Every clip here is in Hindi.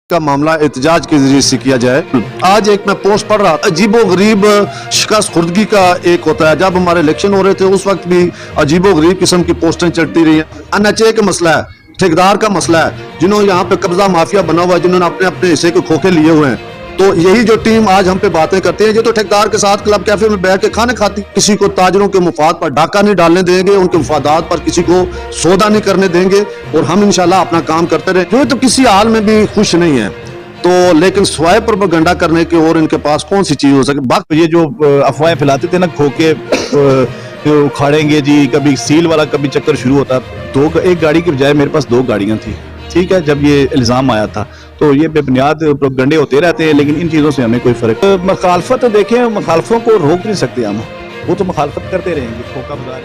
का मामला एहतजाज के जरिए से किया जाए। आज एक मैं पोस्ट पढ़ रहा था, अजीबो गरीब शिकस्त खुर्दगी का एक होता है। जब हमारे इलेक्शन हो रहे थे उस वक्त भी अजीबो गरीब किस्म की पोस्टें चलती रही हैं। एनएचए का मसला है, ठेकेदार का मसला है, जिन्होंने यहाँ पे कब्जा माफिया बना हुआ है, जिन्होंने अपने अपने हिस्से के खोखे लिए हुए हैं। तो यही जो टीम आज हम पे बातें करती है, ये तो ठेकेदार के साथ क्लब कैफे में बैठ के खाने खाती, किसी को ताजरों के मुफाद पर डाका नहीं डालने देंगे, उनके मुफादात पर किसी को सौदा नहीं करने देंगे और हम इंशाल्लाह अपना काम करते रहे। जो तो किसी हाल में भी खुश नहीं है, तो लेकिन स्वाय प्रोपेगेंडा करने की और इनके पास कौन सी चीज हो सके। बाकी ये जो अफवाहें फैलाते थे ना, खोखे उखाड़ेंगे जी, कभी सील वाला कभी चक्कर शुरू होता। एक गाड़ी की बजाय मेरे पास 2 गाड़ियां थी, ठीक है। जब ये इल्जाम आया था तो ये बेबुनियाद प्रोपेगेंडे होते रहते हैं, लेकिन इन चीजों से हमें कोई फर्क। मुखालफत देखें, मुखालफों को रोक नहीं सकते हम, वो तो मुखालफत करते रहेंगे। खोखा बाजार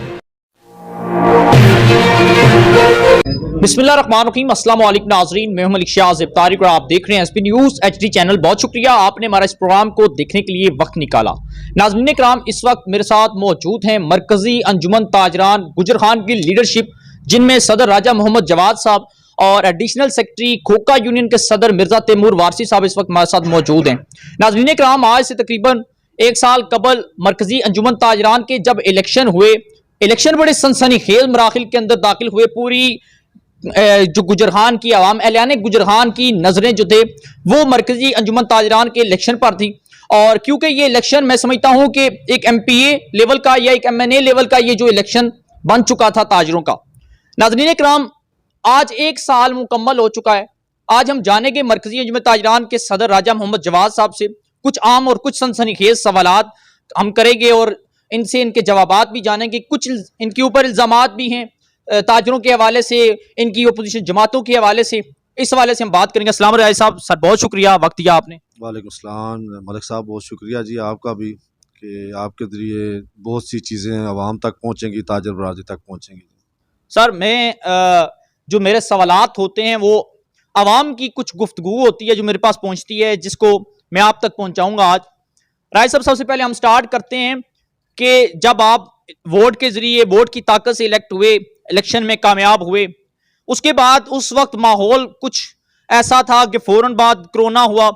बिस्मिल्लाहिर्रहमानिर्रहीम, अस्सलाम वालेकुम नाज़रीन, मैं हूं मलिक शाह ज़िब्तारी और आप देख रहे हैं एसपी न्यूज़ HD चैनल। बहुत शुक्रिया आपने हमारा इस प्रोग्राम को देखने के लिए वक्त निकाला। नाज़रीन कराम, इस वक्त मेरे साथ मौजूद हैं मरकजी अंजुमन ताजरान गुजर खान की लीडरशिप, जिनमें सदर राजा मोहम्मद जवाद साहब और एडिशनल सेक्रेटरी खोखा यूनियन के सदर मिर्जा तैमूर वारसी साहब इस वक्त हमारे साथ मौजूद हैं। नाज़रीन कराम, आज से तकरीबन 1 साल कबल मरकजी अंजुमन ताजरान के जब इलेक्शन हुए, इलेक्शन बड़े सनसनीखेज मराहिल के अंदर दाखिल हुए। पूरी जो गुजर खान की आवाम, एलान गुजर खान की नजरें जो थे वो मरकजी अंजुमन ताजरान के इलेक्शन पर थी। और क्योंकि ये इलेक्शन मैं समझता हूं कि एक MPA लेवल का या एक MNA लेवल का ये जो इलेक्शन बन चुका था ताजरों का। नाज़रीन कराम, आज 1 साल मुकम्मल हो चुका है। आज हम जानेंगे मरकजी अंजुमन ताजरान के सदर राजा मोहम्मद जवाद साहब से कुछ आम और कुछ सनसनीखेज सवालात हम करेंगे और इनसे इनके जवाबात भी जानेंगे। कुछ इनके ऊपर इल्जामात भी हैं ताजरों के हवाले से, इनकी अपोजिशन जमातों के हवाले से। इस हवाले से हम बात करेंगे। अस्सलाम वालेकुम साहब, सर बहुत शुक्रिया वक्त दिया आपने। वालेकुम सलाम मलिक साहब, बहुत शुक्रिया जी आपका भी कि आपके जरिए बहुत सी चीज़ें आवाम तक पहुँचेंगी, ताजर बरादरी तक पहुँचेंगी। सर मैं जो मेरे सवालात होते हैं वो आवाम की कुछ गुफ्तगू होती है जो मेरे पास पहुँचती है, जिसको मैं आप तक पहुँचाऊँगा आज। राय साहब, सबसे पहले हम स्टार्ट करते हैं कि जब आप वोट के जरिए, वोट की ताकत से इलेक्ट हुए, इलेक्शन में कामयाब हुए, उसके बाद उस वक्त माहौल कुछ ऐसा था कि फौरन बाद कोरोना हुआ।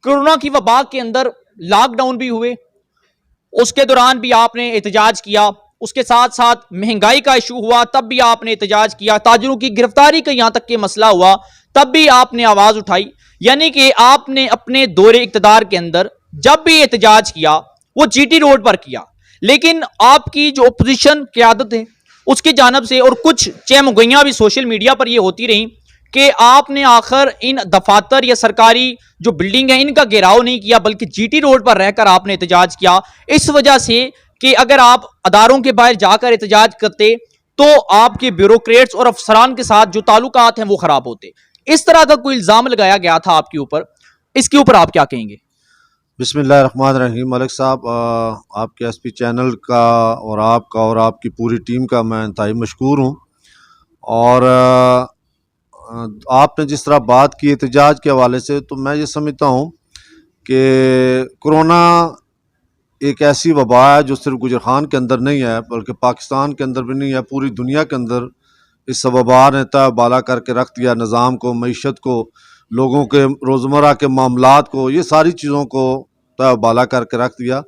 कोरोना की वबा के अंदर लॉकडाउन भी हुए, उसके दौरान भी आपने एहतजाज किया। उसके साथ साथ महंगाई का इशू हुआ, तब भी आपने एहतजाज किया। ताजरों की गिरफ्तारी का यहां तक के मसला हुआ, तब भी आपने आवाज उठाई। यानी कि आपने अपने दौरे इक्तदार के अंदर जब भी एहतजाज किया वो GT रोड पर किया। लेकिन आपकी जो अपोजिशन क़यादत है उसकी जानब से और कुछ चहमुगैयां भी सोशल मीडिया पर ये होती रही कि आपने आखिर इन दफातर या सरकारी जो बिल्डिंग है इनका घेराव नहीं किया, बल्कि GT रोड पर रहकर आपने एहतजाज किया। इस वजह से कि अगर आप अदारों के बाहर जाकर एहतजाज करते तो आपके ब्यूरोक्रेट्स और अफसरान के साथ जो ताल्लुकात हैं वो खराब होते। इस तरह का कोई इल्जाम लगाया गया था आपके ऊपर, इसके ऊपर आप क्या कहेंगे? बिस्मिल्लाहिर्रहमानिर्रहीम मलिक साहब, आपके SP चैनल का और आपका और आपकी पूरी टीम का मैं इंतहाई मशकूर हूँ। और आपने जिस तरह बात की एहतजाज के हवाले से, तो मैं ये समझता हूँ कि कोरोना एक ऐसी वबा है जो सिर्फ गुजर खान के अंदर नहीं है, बल्कि पाकिस्तान के अंदर भी नहीं है, पूरी दुनिया के अंदर इस वबा ने तबाला करके रख दिया निज़ाम को, मईशत को, लोगों के रोज़मर्रा के मामलात को, ये सारी चीज़ों को तबाला करके रख दिया।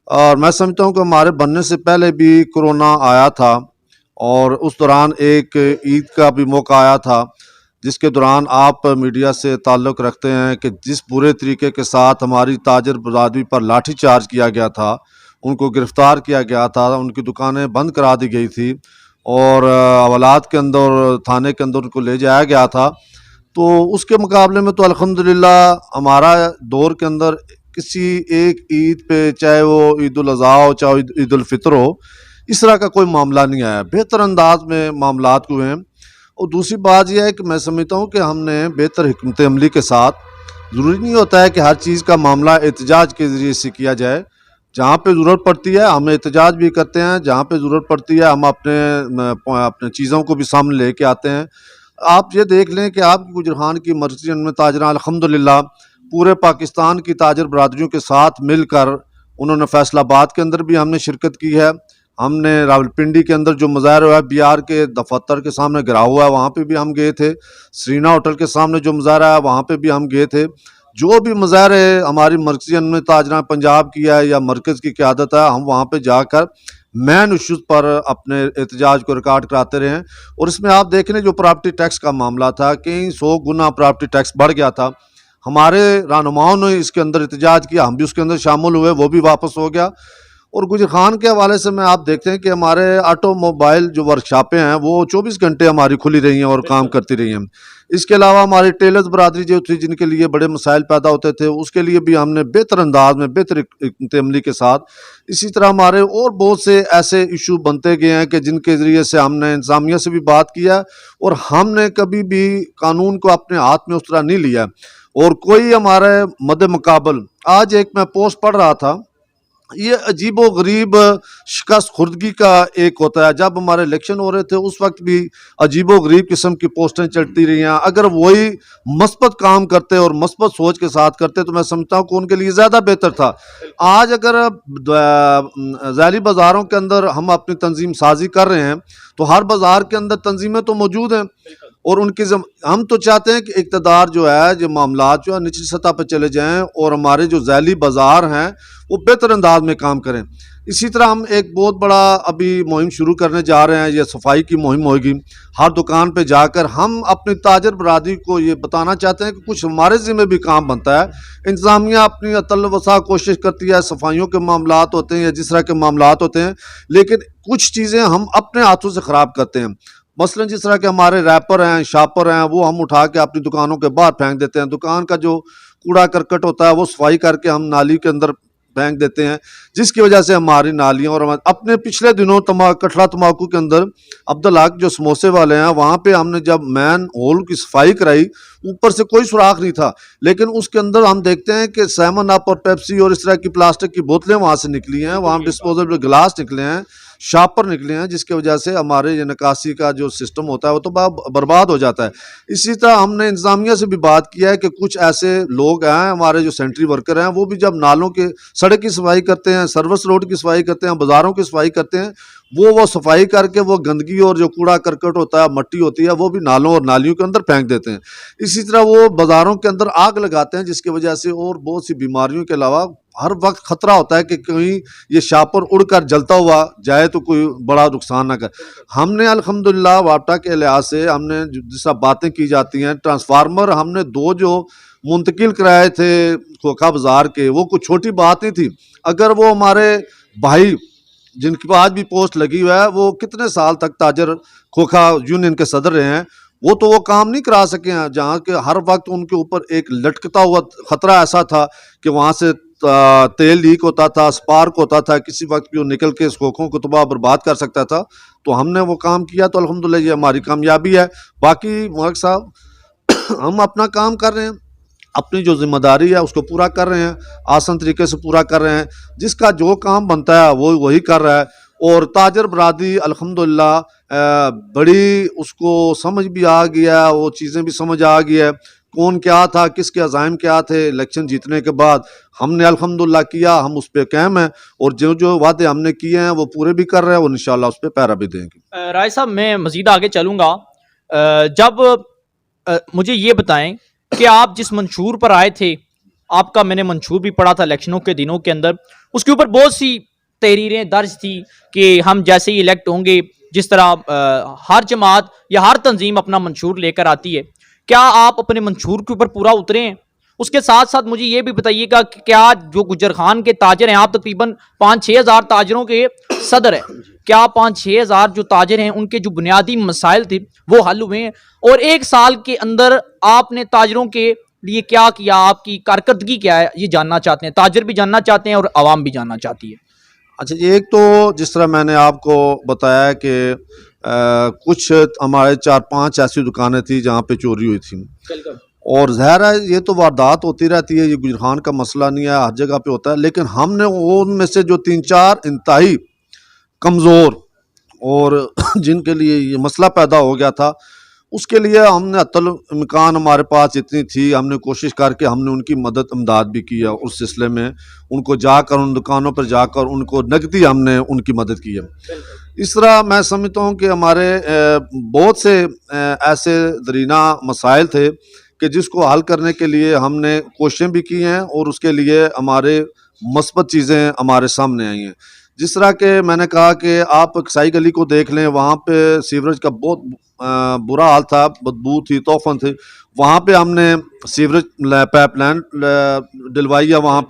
और मैं समझता हूँ कि हमारे बनने से पहले भी कोरोना आया था और उस दौरान एक ईद का भी मौका आया था, जिसके दौरान आप मीडिया से ताल्लुक़ रखते हैं कि जिस बुरे तरीके के साथ हमारी ताजर बरादरी पर लाठी चार्ज किया गया था, उनको गिरफ़्तार किया गया था, उनकी दुकानें बंद करा दी गई थी और हवालात के अंदर, थाने के अंदर उनको ले जाया गया था। तो उसके मुकाबले में तो अल्हम्दुलिल्लाह हमारा दौर के अंदर किसी एक ईद पे, चाहे वो ईद उल अज़हा हो चाहे ईद उल फ़ितर हो, इस तरह का कोई मामला नहीं आया। बेहतर अंदाज में मामलात हुए हैं। और दूसरी बात यह है कि मैं समझता हूँ कि हमने बेहतर हिकमत अमली के साथ, ज़रूरी नहीं होता है कि हर चीज़ का मामला एहतजाज के ज़रिए से किया जाए। जहाँ पे ज़रूरत पड़ती है हम एहतजाज भी करते हैं, जहाँ पे ज़रूरत पड़ती है हम अपने चीज़ों को भी सामने लेके आते हैं। आप ये देख लें कि आपकी गुजर खान की मरकज़ी में ताजरान अल्हम्दुलिल्लाह पूरे पाकिस्तान की ताजर बरादरियों के साथ मिलकर उन्होंने फैसलाबाद के अंदर भी हमने शिरकत की है, हमने रावलपिंडी के अंदर जो मुजाहरा हुआ है, बिहार के दफ्तर के सामने गिरा हुआ है, वहाँ पे भी हम गए थे। श्रीना होटल के सामने जो मुजाहरा है वहाँ पे भी हम गए थे। जो भी मुजाहरे हमारी मरकज़ी अमन ताजरा पंजाब की है या मरकज़ की क़यादत है, हम वहाँ पे जाकर मैन इशूज़ पर अपने एहतजाज को रिकॉर्ड कराते रहे हैं। और इसमें आप देख लें, जो प्रॉपर्टी टैक्स का मामला था, कई 100 गुना प्रॉपर्टी टैक्स बढ़ गया था। हमारे रहनुमाओं ने इसके अंदर एहतजाज किया, हम भी उसके अंदर शामिल हुए, वो भी वापस हो गया। और गुजर खान के हवाले से में आप देखते हैं कि हमारे ऑटोमोबाइल जो वर्कशॉपें हैं वो 24 घंटे हमारी खुली रही हैं और काम करती रही हैं। इसके अलावा हमारी टेलर्स बरादरी जो थी, जिनके लिए बड़े मसाइल पैदा होते थे, उसके लिए भी हमने बेहतर अंदाज में, बेहतर अमली के साथ, इसी तरह हमारे और बहुत से ऐसे इशू बनते गए हैं कि जिनके ज़रिए से हमने इंतज़ामिया से भी बात किया और हमने कभी भी कानून को अपने हाथ में उस तरह नहीं लिया। और कोई हमारे मद्दे मुकाबल, आज एक मैं पोस्ट पढ़ रहा था, ये अजीबो गरीब शिकस्त खुर्दगी का एक होता है। जब हमारे इलेक्शन हो रहे थे उस वक्त भी अजीबो गरीब किस्म की पोस्टें चलती रही हैं। अगर वही मस्बत काम करते और मस्बत सोच के साथ करते तो मैं समझता हूँ कि उनके लिए ज़्यादा बेहतर था। आज अगर ज़ैली बाज़ारों के अंदर हम अपनी तंजीम साजी कर रहे हैं तो हर बाज़ार के अंदर तंजीमें तो मौजूद हैं और उनकी हम तो चाहते हैं कि इक़्तिदार जो है, जो मामलात जो है निचली सतह पर चले जाएं और हमारे जो ज़ैली बाज़ार हैं वो बेहतर अंदाज में काम करें। इसी तरह हम एक बहुत बड़ा अभी मुहिम शुरू करने जा रहे हैं, ये सफाई की मुहिम होगी। हर दुकान पे जाकर हम अपनी ताजर बरादरी को ये बताना चाहते हैं कि कुछ हमारे ज़िम्मे भी काम बनता है। इंतज़ामिया अपनी अतल वसा कोशिश करती है, सफाइयों के मामलात होते हैं या जिस तरह के मामलात होते हैं, लेकिन कुछ चीज़ें हम अपने हाथों से ख़राब करते हैं। मसलन जिस तरह के हमारे रैपर हैं, शापर हैं, वो हम उठा के अपनी दुकानों के बाहर फेंक देते हैं। दुकान का जो कूड़ा करकट होता है वो सफाई करके हम नाली के अंदर फेंक देते हैं, जिसकी वजह से हमारी नालियाँ और अपने पिछले दिनों कटरा तम्बाकू के अंदर अब्दुल हक जो समोसे वाले हैं, वहाँ पे हमने जब मैन होल की सफाई कराई, ऊपर से कोई सुराख नहीं था, लेकिन उसके अंदर हम देखते हैं कि सेवन अप और पेप्सी और इस तरह की प्लास्टिक की बोतलें वहाँ से निकली हैं, वहाँ डिस्पोजेबल गिलास निकले हैं, शापर निकले हैं, जिसकी वजह से हमारे ये निकासी का जो सिस्टम होता है वो तो बर्बाद हो जाता है। इसी तरह हमने इंतज़ामिया से भी बात किया है कि कुछ ऐसे लोग हैं, हमारे जो सेंट्री वर्कर हैं, वो भी जब नालों के सड़क की सफाई करते हैं, सर्विस रोड की सफाई करते हैं, बाज़ारों की सफाई करते हैं, वो सफाई करके वो गंदगी और जो कूड़ा करकट होता है, मट्टी होती है, वो भी नालों और नालियों के अंदर फेंक देते हैं। इसी तरह वो बाज़ारों के अंदर आग लगाते हैं, जिसकी वजह से और बहुत सी बीमारियों के अलावा हर वक्त खतरा होता है कि कहीं ये शापर उड़कर जलता हुआ जाए तो कोई बड़ा नुकसान ना कर। हमने अल्हम्दुलिल्लाह वापटा के लिहाज से हमने जिस बातें की जाती हैं, ट्रांसफार्मर हमने 2 जो मुंतकिल कराए थे खोखा बाज़ार के, वो कुछ छोटी बात नहीं थी। अगर वो हमारे भाई जिनके पास भी पोस्ट लगी हुआ है, वो कितने साल तक ताजर खोखा यूनियन के सदर रहे हैं, वो काम नहीं करा सके हैं, जहाँ के हर वक्त उनके ऊपर एक लटकता हुआ खतरा ऐसा था कि वहाँ से तेल लीक होता था, स्पार्क होता था, किसी वक्त भी वो निकल के इस खोखों को तबाह बर्बाद कर सकता था। तो हमने वो काम किया, तो अल्हम्दुलिल्लाह ये हमारी कामयाबी है। बाकी मुहक साहब हम अपना काम कर रहे हैं, अपनी जो जिम्मेदारी है उसको पूरा कर रहे हैं, आसान तरीके से पूरा कर रहे हैं, जिसका जो काम बनता है वो वही कर रहा है। और ताजर बरादरी अल्हम्दुलिल्लाह बड़ी उसको समझ भी आ गया, वो चीज़ें भी समझ आ गई है, कौन क्या था, किसके अज़ाइम क्या थे। इलेक्शन जीतने के बाद हमने अल्हम्दुलिल्लाह किया, हम उस पर कायम हैं और जो जो वादे हमने किए हैं वो पूरे भी कर रहे हैं और इंशाल्लाह उस पर पैरा भी देंगे। राय साहब, मैं मज़ीद आगे चलूँगा। जब मुझे ये बताएं कि आप जिस मंशूर पर आए थे, आपका मैंने मंशूर भी पढ़ा था इलेक्शनों के दिनों के अंदर, उसके ऊपर बहुत सी तहरीरें दर्ज थी कि हम जैसे ही इलेक्ट होंगे, जिस तरह हर जमात या हर तंजीम अपना मंशूर लेकर आती है, क्या आप अपने मंशूर के ऊपर पूरा उतरे हैं? उसके साथ साथ मुझे ये भी बताइएगा कि क्या जो गुजर खान के ताजर हैं, आप तकरीबन 5-6 हज़ार ताजरों के सदर हैं, क्या 5-6 हज़ार जो ताजर हैं उनके जो बुनियादी मसाइल थे वो हल हुए हैं? और 1 साल के अंदर आपने ताजरों के लिए क्या किया, आपकी कारकर्दगी क्या है, ये जानना चाहते हैं। ताजर भी जानना चाहते हैं और आवाम भी जानना चाहती है। अच्छा, ये एक तो जिस तरह मैंने आपको बताया कि कुछ हमारे 4-5 ऐसी दुकानें थी जहाँ पे चोरी हुई थी, और ज़ाहिर है ये तो वारदात होती रहती है, ये गुजर खान का मसला नहीं है, हर जगह पे होता है। लेकिन हमने उनमें से जो 3-4 इंतहाई कमज़ोर और जिनके लिए ये मसला पैदा हो गया था, उसके लिए हमने अतल इम्कान हमारे पास इतनी थी, हमने कोशिश करके हमने उनकी मदद इमदाद भी की है। उस सिलसिले में उनको जाकर उन दुकानों पर जाकर उनको नकदी हमने उनकी मदद की है। इस तरह मैं समझता हूँ कि हमारे बहुत से ऐसे दरीना मसाइल थे कि जिसको हल करने के लिए हमने कोशिशें भी की हैं और उसके लिए हमारे मस्बत चीज़ें हमारे सामने आई हैं। जिस तरह के मैंने कहा कि आप कसाई गली को देख लें, वहाँ पे सीवरेज का बहुत बुरा हाल था, बदबू थी, तूफान थे। वहाँ पे हमने सीवरेज पाइपलाइन डलवाई है, वहाँ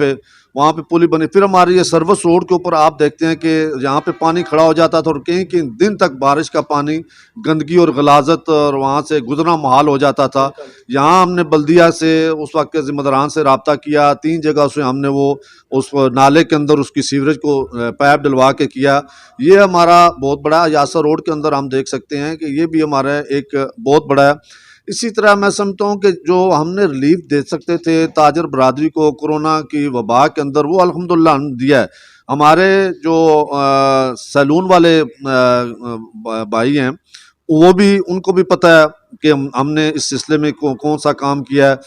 पे पुली बनी। फिर हमारी ये सर्विस रोड के ऊपर आप देखते हैं कि यहाँ पे पानी खड़ा हो जाता था और कहीं कहीं दिन तक बारिश का पानी, गंदगी और गलाजत और वहाँ से गुजरना मुहाल हो जाता था। यहाँ हमने बल्दिया से उस वक्त के जिम्मेदारान से रब्ता किया, 3 जगह से हमने वो उस नाले के अंदर उसकी सीवरेज को पाइप डलवा के किया। ये हमारा बहुत बड़ा यासर रोड के अंदर हम देख सकते हैं कि ये भी हमारा एक बहुत बड़ा है। इसी तरह मैं समझता हूँ कि जो हमने रिलीफ दे सकते थे ताजर बरादरी को कोरोना की वबा के अंदर, वो अल्हम्दुलिल्लाह हमने दिया है। हमारे जो सैलून वाले भाई हैं, वो भी, उनको भी पता है कि हमने इस सिलसिले में कौन सा काम किया है।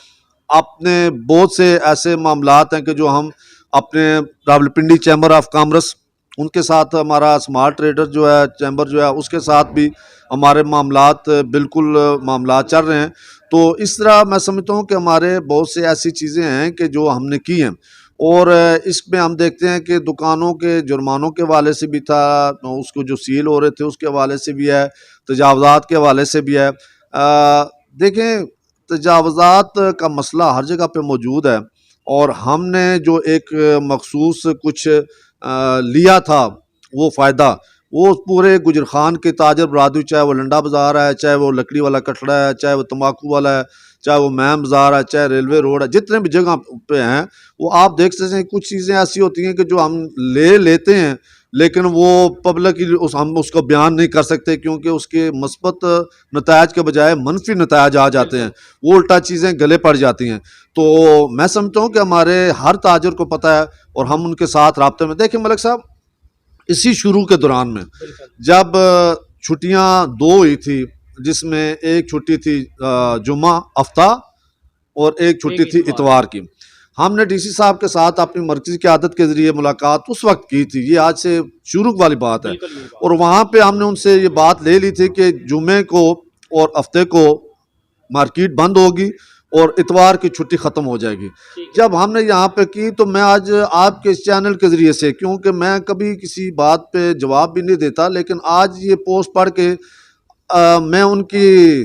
अपने बहुत से ऐसे मामलात हैं कि जो हम अपने रावलपिंडी चैम्बर ऑफ कॉमर्स, उनके साथ हमारा स्मार्ट ट्रेडर जो है चैम्बर जो है, उसके साथ भी हमारे मामलात बिल्कुल मामलात चल रहे हैं। तो इस तरह मैं समझता हूँ कि हमारे बहुत से ऐसी चीज़ें हैं कि जो हमने की हैं। और इसमें हम देखते हैं कि दुकानों के जुर्मानों के हवाले से भी था, तो उसको जो सील हो रहे थे उसके हवाले से भी है, तजावज़ात के हवाले से भी है। देखें, तजावज़ात का मसला हर जगह पे मौजूद है और हमने जो एक मखसूस कुछ लिया था वो फ़ायदा, वो पूरे गुजर खान के ताजर बरादरी, चाहे वो लंडा बाज़ार है, चाहे वो लकड़ी वाला कटड़ा है, चाहे वो तम्बाकू वाला है, चाहे वो मैम बाज़ार है, चाहे रेलवे रोड है, जितने भी जगह पे हैं, वो आप देख सकते हैं। कुछ चीज़ें ऐसी होती हैं कि जो हम लेते हैं लेकिन वो पब्लिक हम उसको बयान नहीं कर सकते, क्योंकि उसके मस्बत नतायज के बजाय मनफी नतायज आ जाते हैं, वो उल्टा चीज़ें गले पड़ जाती हैं। तो मैं समझता हूँ कि हमारे हर ताजर को पता है और हम उनके साथ राब्ते में। देखिए मलिक साहब, इसी शुरू के दौरान में जब छुट्टियां 2 हुई थी, जिसमें एक छुट्टी थी जुम्मा हफ्ता और एक छुट्टी थी इतवार की, हमने डीसी साहब के साथ अपनी मर्कज़ी क़यादत के ज़रिए मुलाकात उस वक्त की थी। ये आज से शुरू वाली बात है। और वहाँ पे हमने उनसे ये बात ले ली थी कि जुम्मे को और हफ्ते को मार्केट बंद होगी और इतवार की छुट्टी ख़त्म हो जाएगी। जब हमने यहाँ पे की, तो मैं आज आपके इस चैनल के ज़रिए से, क्योंकि मैं कभी किसी बात पे जवाब भी नहीं देता, लेकिन आज ये पोस्ट पढ़ के मैं उनकी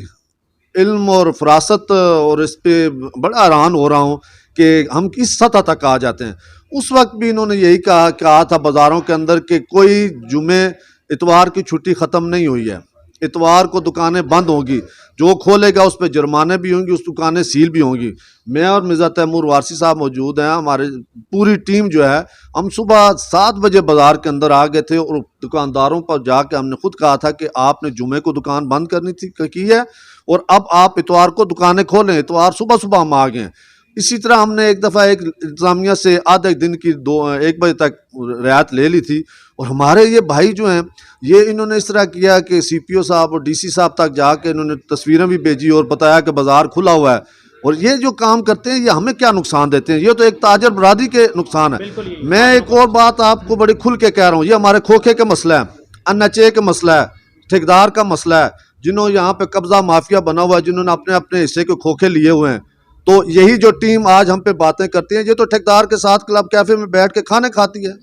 इल्म और फरासत और इस पे बड़ा हैरान हो रहा हूँ कि हम किस सतह तक आ जाते हैं। उस वक्त भी इन्होंने यही कहा था बाज़ारों के अंदर कि कोई जुमे इतवार की छुट्टी ख़त्म नहीं हुई है, इतवार को दुकानें बंद होंगी, जो खोलेगा उस पर जुर्माने भी होंगी, उस दुकानें सील भी होंगी। मैं और मिर्ज़ा तैमूर वारसी साहब मौजूद हैं, हमारे पूरी टीम जो है, हम सुबह 7 बजे बाज़ार के अंदर आ गए थे और दुकानदारों पर जाके हमने खुद कहा था कि आपने जुमे को दुकान बंद करनी थी की है और अब आप इतवार को दुकानें खोलें। इतवार सुबह सुबह हम आ गए। इसी तरह हमने एक दफ़ा एक इंतज़ामिया से आधे दिन की 1 बजे तक रियायत ले ली थी। और हमारे ये भाई जो हैं, ये इन्होंने इस तरह किया कि CPO साहब और DC साहब तक जाके इन्होंने तस्वीरें भी भेजी और बताया कि बाज़ार खुला हुआ है। और ये जो काम करते हैं, ये हमें क्या नुकसान देते हैं? ये तो एक ताजर बरादरी के नुकसान है। मैं एक और बात आपको बड़ी खुल के कह रहा हूँ, ये हमारे खोखे का मसला है, NHA का मसला है, ठेकेदार का मसला है, जिन्होंने यहाँ पे कब्जा माफिया बना हुआ है, जिन्होंने अपने अपने हिस्से के खोखे लिए हुए हैं। तो यही जो टीम आज हम पे बातें करती है, ये तो ठेकेदार के साथ क्लब कैफे में बैठ के खाने खाती है,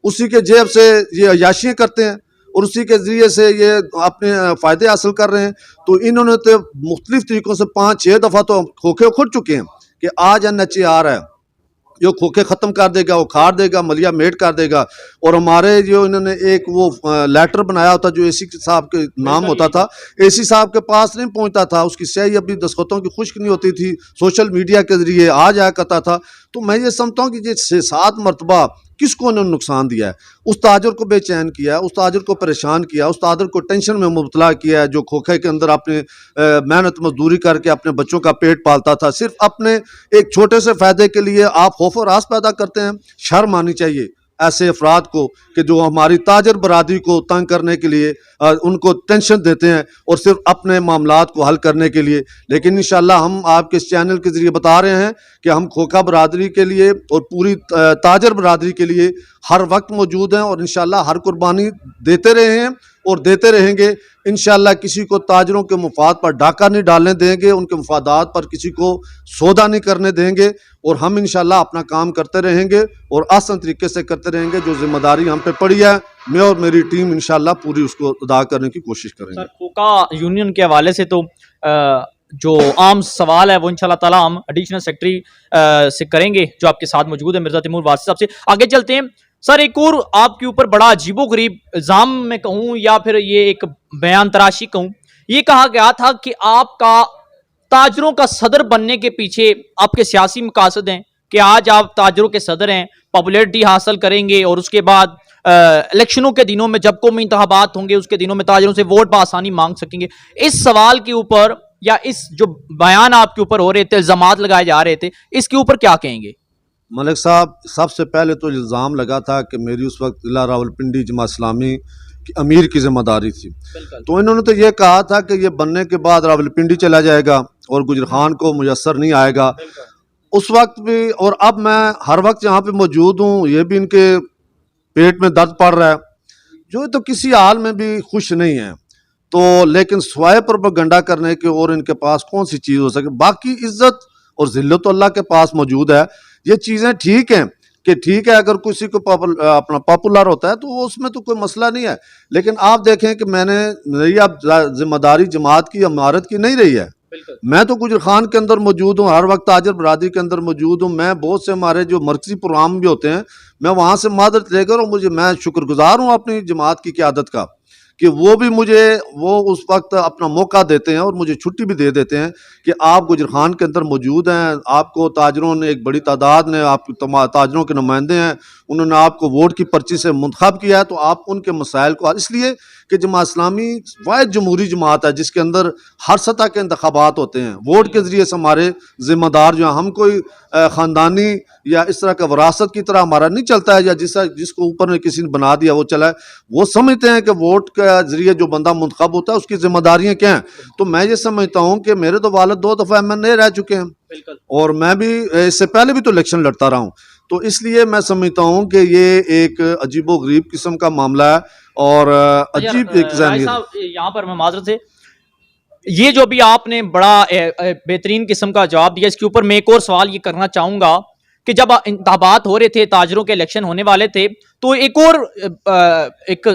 उसी के जेब से ये अयाशियाँ करते हैं और उसी के ज़रिए से ये अपने फ़ायदे हासिल कर रहे हैं। तो इन्होंने तो मुख्तलिफ़ तरीक़ों से 5-6 दफ़ा तो खोखे उखड़ चुके हैं कि आज NHA आ रहा है, जो खोखे ख़त्म कर देगा, वो खार देगा, मलिया मेट कर देगा। और हमारे जो इन्होंने एक वो लेटर बनाया होता जो AC साहब के नाम होता था, AC साहब के पास नहीं पहुंचता था, उसकी स्याही अपनी दस्तखतों की खुश्क नहीं होती थी, सोशल मीडिया के ज़रिए आ जाया करता था। तो मैं ये समझता हूँ कि ये 6-7 मरतबा किसको उन्होंने नुकसान दिया है? उस ताजर को बेचैन किया है, उस ताजर को परेशान किया, उस ताजर को टेंशन में मुबतला किया है, जो खोखे के अंदर अपने मेहनत मजदूरी करके अपने बच्चों का पेट पालता था। सिर्फ अपने एक छोटे से फ़ायदे के लिए आप खौफ और रास पैदा करते हैं। शर्म आनी चाहिए। ऐसे अफराद को कि जो हमारी ताजर बरादरी को तंग करने के लिए उनको टेंशन देते हैं और सिर्फ अपने मामलात को हल करने के लिए। लेकिन इंशाल्लाह हम आपके इस चैनल के ज़रिए बता रहे हैं कि हम खोखा बरादरी के लिए और पूरी ताजर बरादरी के लिए हर वक्त मौजूद हैं और इंशाल्लाह हर कुर्बानी देते रहे हैं और देते रहेंगे। इंशाल्लाह किसी को ताजरों के मुफाद पर डाका नहीं डालने देंगे, उनके मुफादात पर किसी को सौदा नहीं करने देंगे और हम इंशाल्लाह अपना काम करते रहेंगे और आसान तरीके से करते रहेंगे। जो जिम्मेदारी हम पे पड़ी है, मैं और मेरी टीम इंशाल्लाह पूरी उसको अदा करने की कोशिश करेंगे। सर, खोखा यूनियन के हवाले से तो जो आम सवाल है वो इंशाल्लाह ताला हम एडिशनल सेक्रेटरी से करेंगे जो आपके साथ मौजूद है मिर्जा तैमूर वासी साहब से। आगे चलते हैं सर, एक और आपके ऊपर बड़ा अजीबोगरीब इल्ज़ाम में कहूँ या फिर ये एक बयान तराशी कहूँ, ये कहा गया था कि आपका ताजरों का सदर बनने के पीछे आपके सियासी मकासद हैं कि आज आप ताजरों के सदर हैं, पॉपुलैरिटी हासिल करेंगे और उसके बाद इलेक्शनों के दिनों में जब कौमी इंतखाबात होंगे उसके दिनों में ताजरों से वोट बआसानी मांग सकेंगे। इस सवाल के ऊपर या इस जो बयान आपके ऊपर हो रहे थे, इल्जामात लगाए जा रहे थे, इसके ऊपर क्या कहेंगे? मलिक साहब, सबसे पहले तो इल्ज़ाम लगा था कि मेरी उस वक्त जिला रावलपिंडी जमात इस्लामी की अमीर की जिम्मेदारी थी। तो इन्होंने तो ये कहा था कि ये बनने के बाद रावलपिंडी चला जाएगा और गुजर खान को मुयस्सर नहीं आएगा। उस वक्त भी और अब मैं हर वक्त यहाँ पे मौजूद हूँ, ये भी इनके पेट में दर्द पड़ रहा है, जो तो किसी हाल में भी खुश नहीं है। तो लेकिन स्वाय प्रोपेगेंडा करने के और इनके पास कौन सी चीज़ हो सके। बाकी इज्जत और जिल्लत तो अल्लाह के पास मौजूद है। ये चीज़ें ठीक हैं कि ठीक है, अगर किसी को अपना पॉपुलर होता है तो वो उसमें तो कोई मसला नहीं है। लेकिन आप देखें कि मेरी अब जिम्मेदारी जमात की इमारत की नहीं रही है। मैं तो गुजर खान के अंदर मौजूद हूँ, हर वक्त ताजर बरादरी के अंदर मौजूद हूँ। मैं बहुत से हमारे जो मरकजी प्रोग्राम भी होते हैं, मैं वहाँ से मदद लेकर और मैं शुक्रगुजार हूँ अपनी जमात की क़यादत का कि वो भी मुझे उस वक्त अपना मौका देते हैं और मुझे छुट्टी भी दे देते हैं कि आप गुजर खान के अंदर मौजूद हैं। आपको ताजरों ने, एक बड़ी तादाद ने, आप ताजरों के नुमाइंदे हैं, उन्होंने आपको वोट की पर्ची से मुंतखब किया है, तो आप उनके मसाइल को, इसलिए कि जमात इस्लामी वाहिद जमहूरी जमात है जिसके अंदर हर सतह के इंतखाबात होते हैं। वोट के ज़रिए से हमारे ज़िम्मेदार जो हैं, हम कोई ख़ानदानी या इस तरह का वरासत की तरह हमारा नहीं चलता है या जिसको ऊपर ने किसी ने बना दिया वो चला है। वो समझते हैं कि वोट के ज़रिए जो बंदा मुंतखब होता है उसकी जिम्मेदारियाँ क्या हैं। तो मैं ये समझता हूँ कि मेरे तो वालिद 2 दफ़ा MNA रह चुके हैं और मैं भी इससे पहले भी तो इलेक्शन लड़ता रहा हूँ। तो इसलिए मैं समझता हूँ कि ये एक अजीबोगरीब किस्म का मामला है और अजीब एक साहब, यहाँ पर मैं माजरत से ये जो भी आपने बड़ा बेहतरीन किस्म का जवाब दिया, इसके ऊपर मैं एक और सवाल ये करना चाहूँगा कि जब इंतखाबात हो रहे थे, ताजरों के इलेक्शन होने वाले थे, तो एक और एक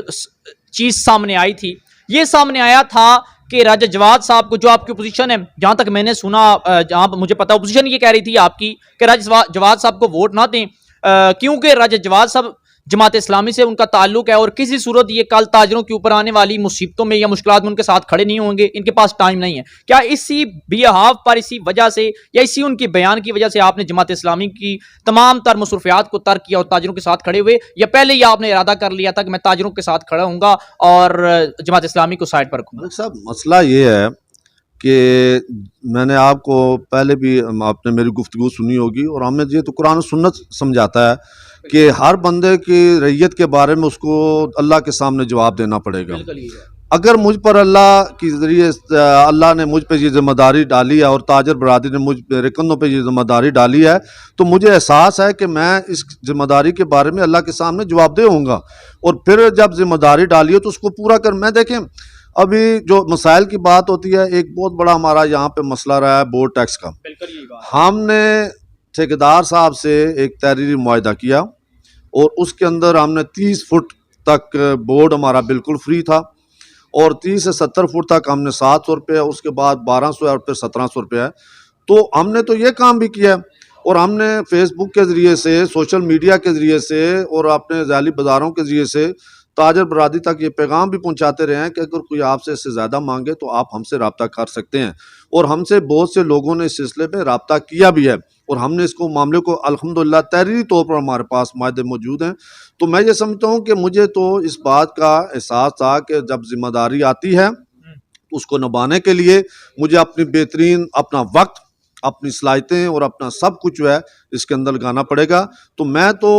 चीज़ सामने आई थी। ये सामने आया था कि राजा जवाद साहब को, जो आपकी पोजीशन है, जहाँ तक मैंने सुना, जहाँ मुझे पता, पोजीशन ये कह रही थी आपकी कि राजा जवाद साहब को वोट ना दें क्योंकि राजा जवाद साहब जमात इस्लामी से उनका ताल्लुक है और किसी सूरत ये कल ताजरों के ऊपर आने वाली मुसीबतों में या मुश्किलात में उनके साथ खड़े नहीं होंगे, इनके पास टाइम नहीं है। क्या इसी बिहाफ पर, इसी वजह से या इसी उनके बयान की वजह से आपने जमात इस्लामी की तमाम तर मसरूफियात को तर्क किया और ताजरों के साथ खड़े हुए, या पहले ही आपने इरादा कर लिया था कि मैं ताजरों के साथ खड़ा हूँगा और जमात इस्लामी को साइड पर रखूँगा? साहब, मसला ये है कि मैंने आपको पहले भी, आपने मेरी गुफ्तगू सुनी होगी और हमें ये तो कुरान और सुन्नत समझाता है कि हर बंदे की रैयत के बारे में उसको अल्लाह के सामने जवाब देना पड़ेगा। अगर मुझ पर अल्लाह के ज़रिए अल्लाह ने मुझ पे ये जिम्मेदारी डाली है और ताजर बरादरी ने मेरे कंधों पे ये जिम्मेदारी डाली है, तो मुझे एहसास है कि मैं इस जिम्मेदारी के बारे में अल्लाह के सामने जवाबदेह होऊंगा। और फिर जब जिम्मेदारी डाली हो तो उसको पूरा कर। मैं देखें, अभी जो मसाइल की बात होती है, एक बहुत बड़ा हमारा यहाँ पे मसला रहा है बोर्ड टैक्स का। हमने ठेकेदार साहब से एक तहरीरी मुआहदा किया और उसके अंदर हमने 30 फुट तक बोर्ड हमारा बिल्कुल फ्री था और 30 से 70 फुट तक हमने 700 रुपये, उसके बाद 1200 और फिर 1700 रुपये है। तो हमने तो ये काम भी किया और हमने फेसबुक के ज़रिए से, सोशल मीडिया के ज़रिए से और अपने ज़ाली बाज़ारों के ज़रिए से ताजर बरादरी तक ये पैगाम भी पहुंचाते रहे हैं कि अगर कोई आपसे इससे ज़्यादा मांगे तो आप हमसे रब्ता कर सकते हैं। और हमसे बहुत से लोगों ने इस सिलसिले में रब्ता किया भी है और हमने इसको मामले को अल्हम्दुलिल्लाह तहरीरी तौर पर हमारे पास मायदे मौजूद हैं। तो मैं ये समझता हूँ कि मुझे तो इस बात का एहसास था कि जब जिम्मेदारी आती है उसको निभाने के लिए मुझे अपनी बेहतरीन, अपना वक्त, अपनी सलाहियतें और अपना सब कुछ जो है इसके अंदर लगाना पड़ेगा। तो मैं तो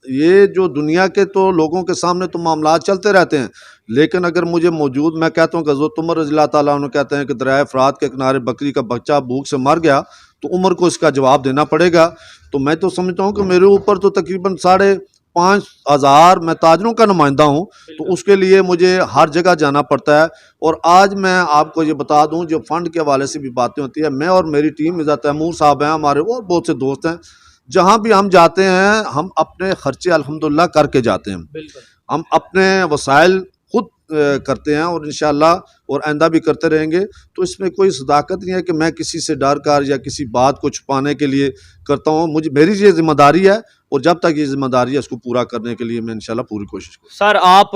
ये जो दुनिया के तो लोगों के सामने तो मामला चलते रहते हैं, लेकिन अगर मुझे मौजूद, मैं कहता हूँ कि हज़रत उमर रज़ी अल्लाह ताला अन्हु कहते हैं कि दरिया फ़ुरात के किनारे बकरी का बच्चा भूख से मर गया तो उमर को इसका जवाब देना पड़ेगा। तो मैं तो समझता हूँ कि मेरे ऊपर तो तकरीबन 5,500 मैं ताजरों का नुमाइंदा हूँ, तो उसके लिए मुझे हर जगह जाना पड़ता है। और आज मैं आपको ये बता दूँ, जो फ़ंड के हवाले से भी बातें होती है, मैं और मेरी टीम, मिर्ज़ा तैमूर साहब हैं हमारे, और बहुत से दोस्त हैं, जहाँ भी हम जाते हैं हम अपने खर्चे अल्हम्दुलिल्लाह करके जाते हैं। हम अपने वसाइल खुद करते हैं और इंशाअल्लाह और आइंदा भी करते रहेंगे। तो इसमें कोई सदाकत नहीं है कि मैं किसी से डर कर या किसी बात को छुपाने के लिए करता हूँ। मेरी ये जिम्मेदारी है और जब तक ये जिम्मेदारी है इसको पूरा करने के लिए मैं इंशाअल्लाह पूरी कोशिश करूँ। सर, आप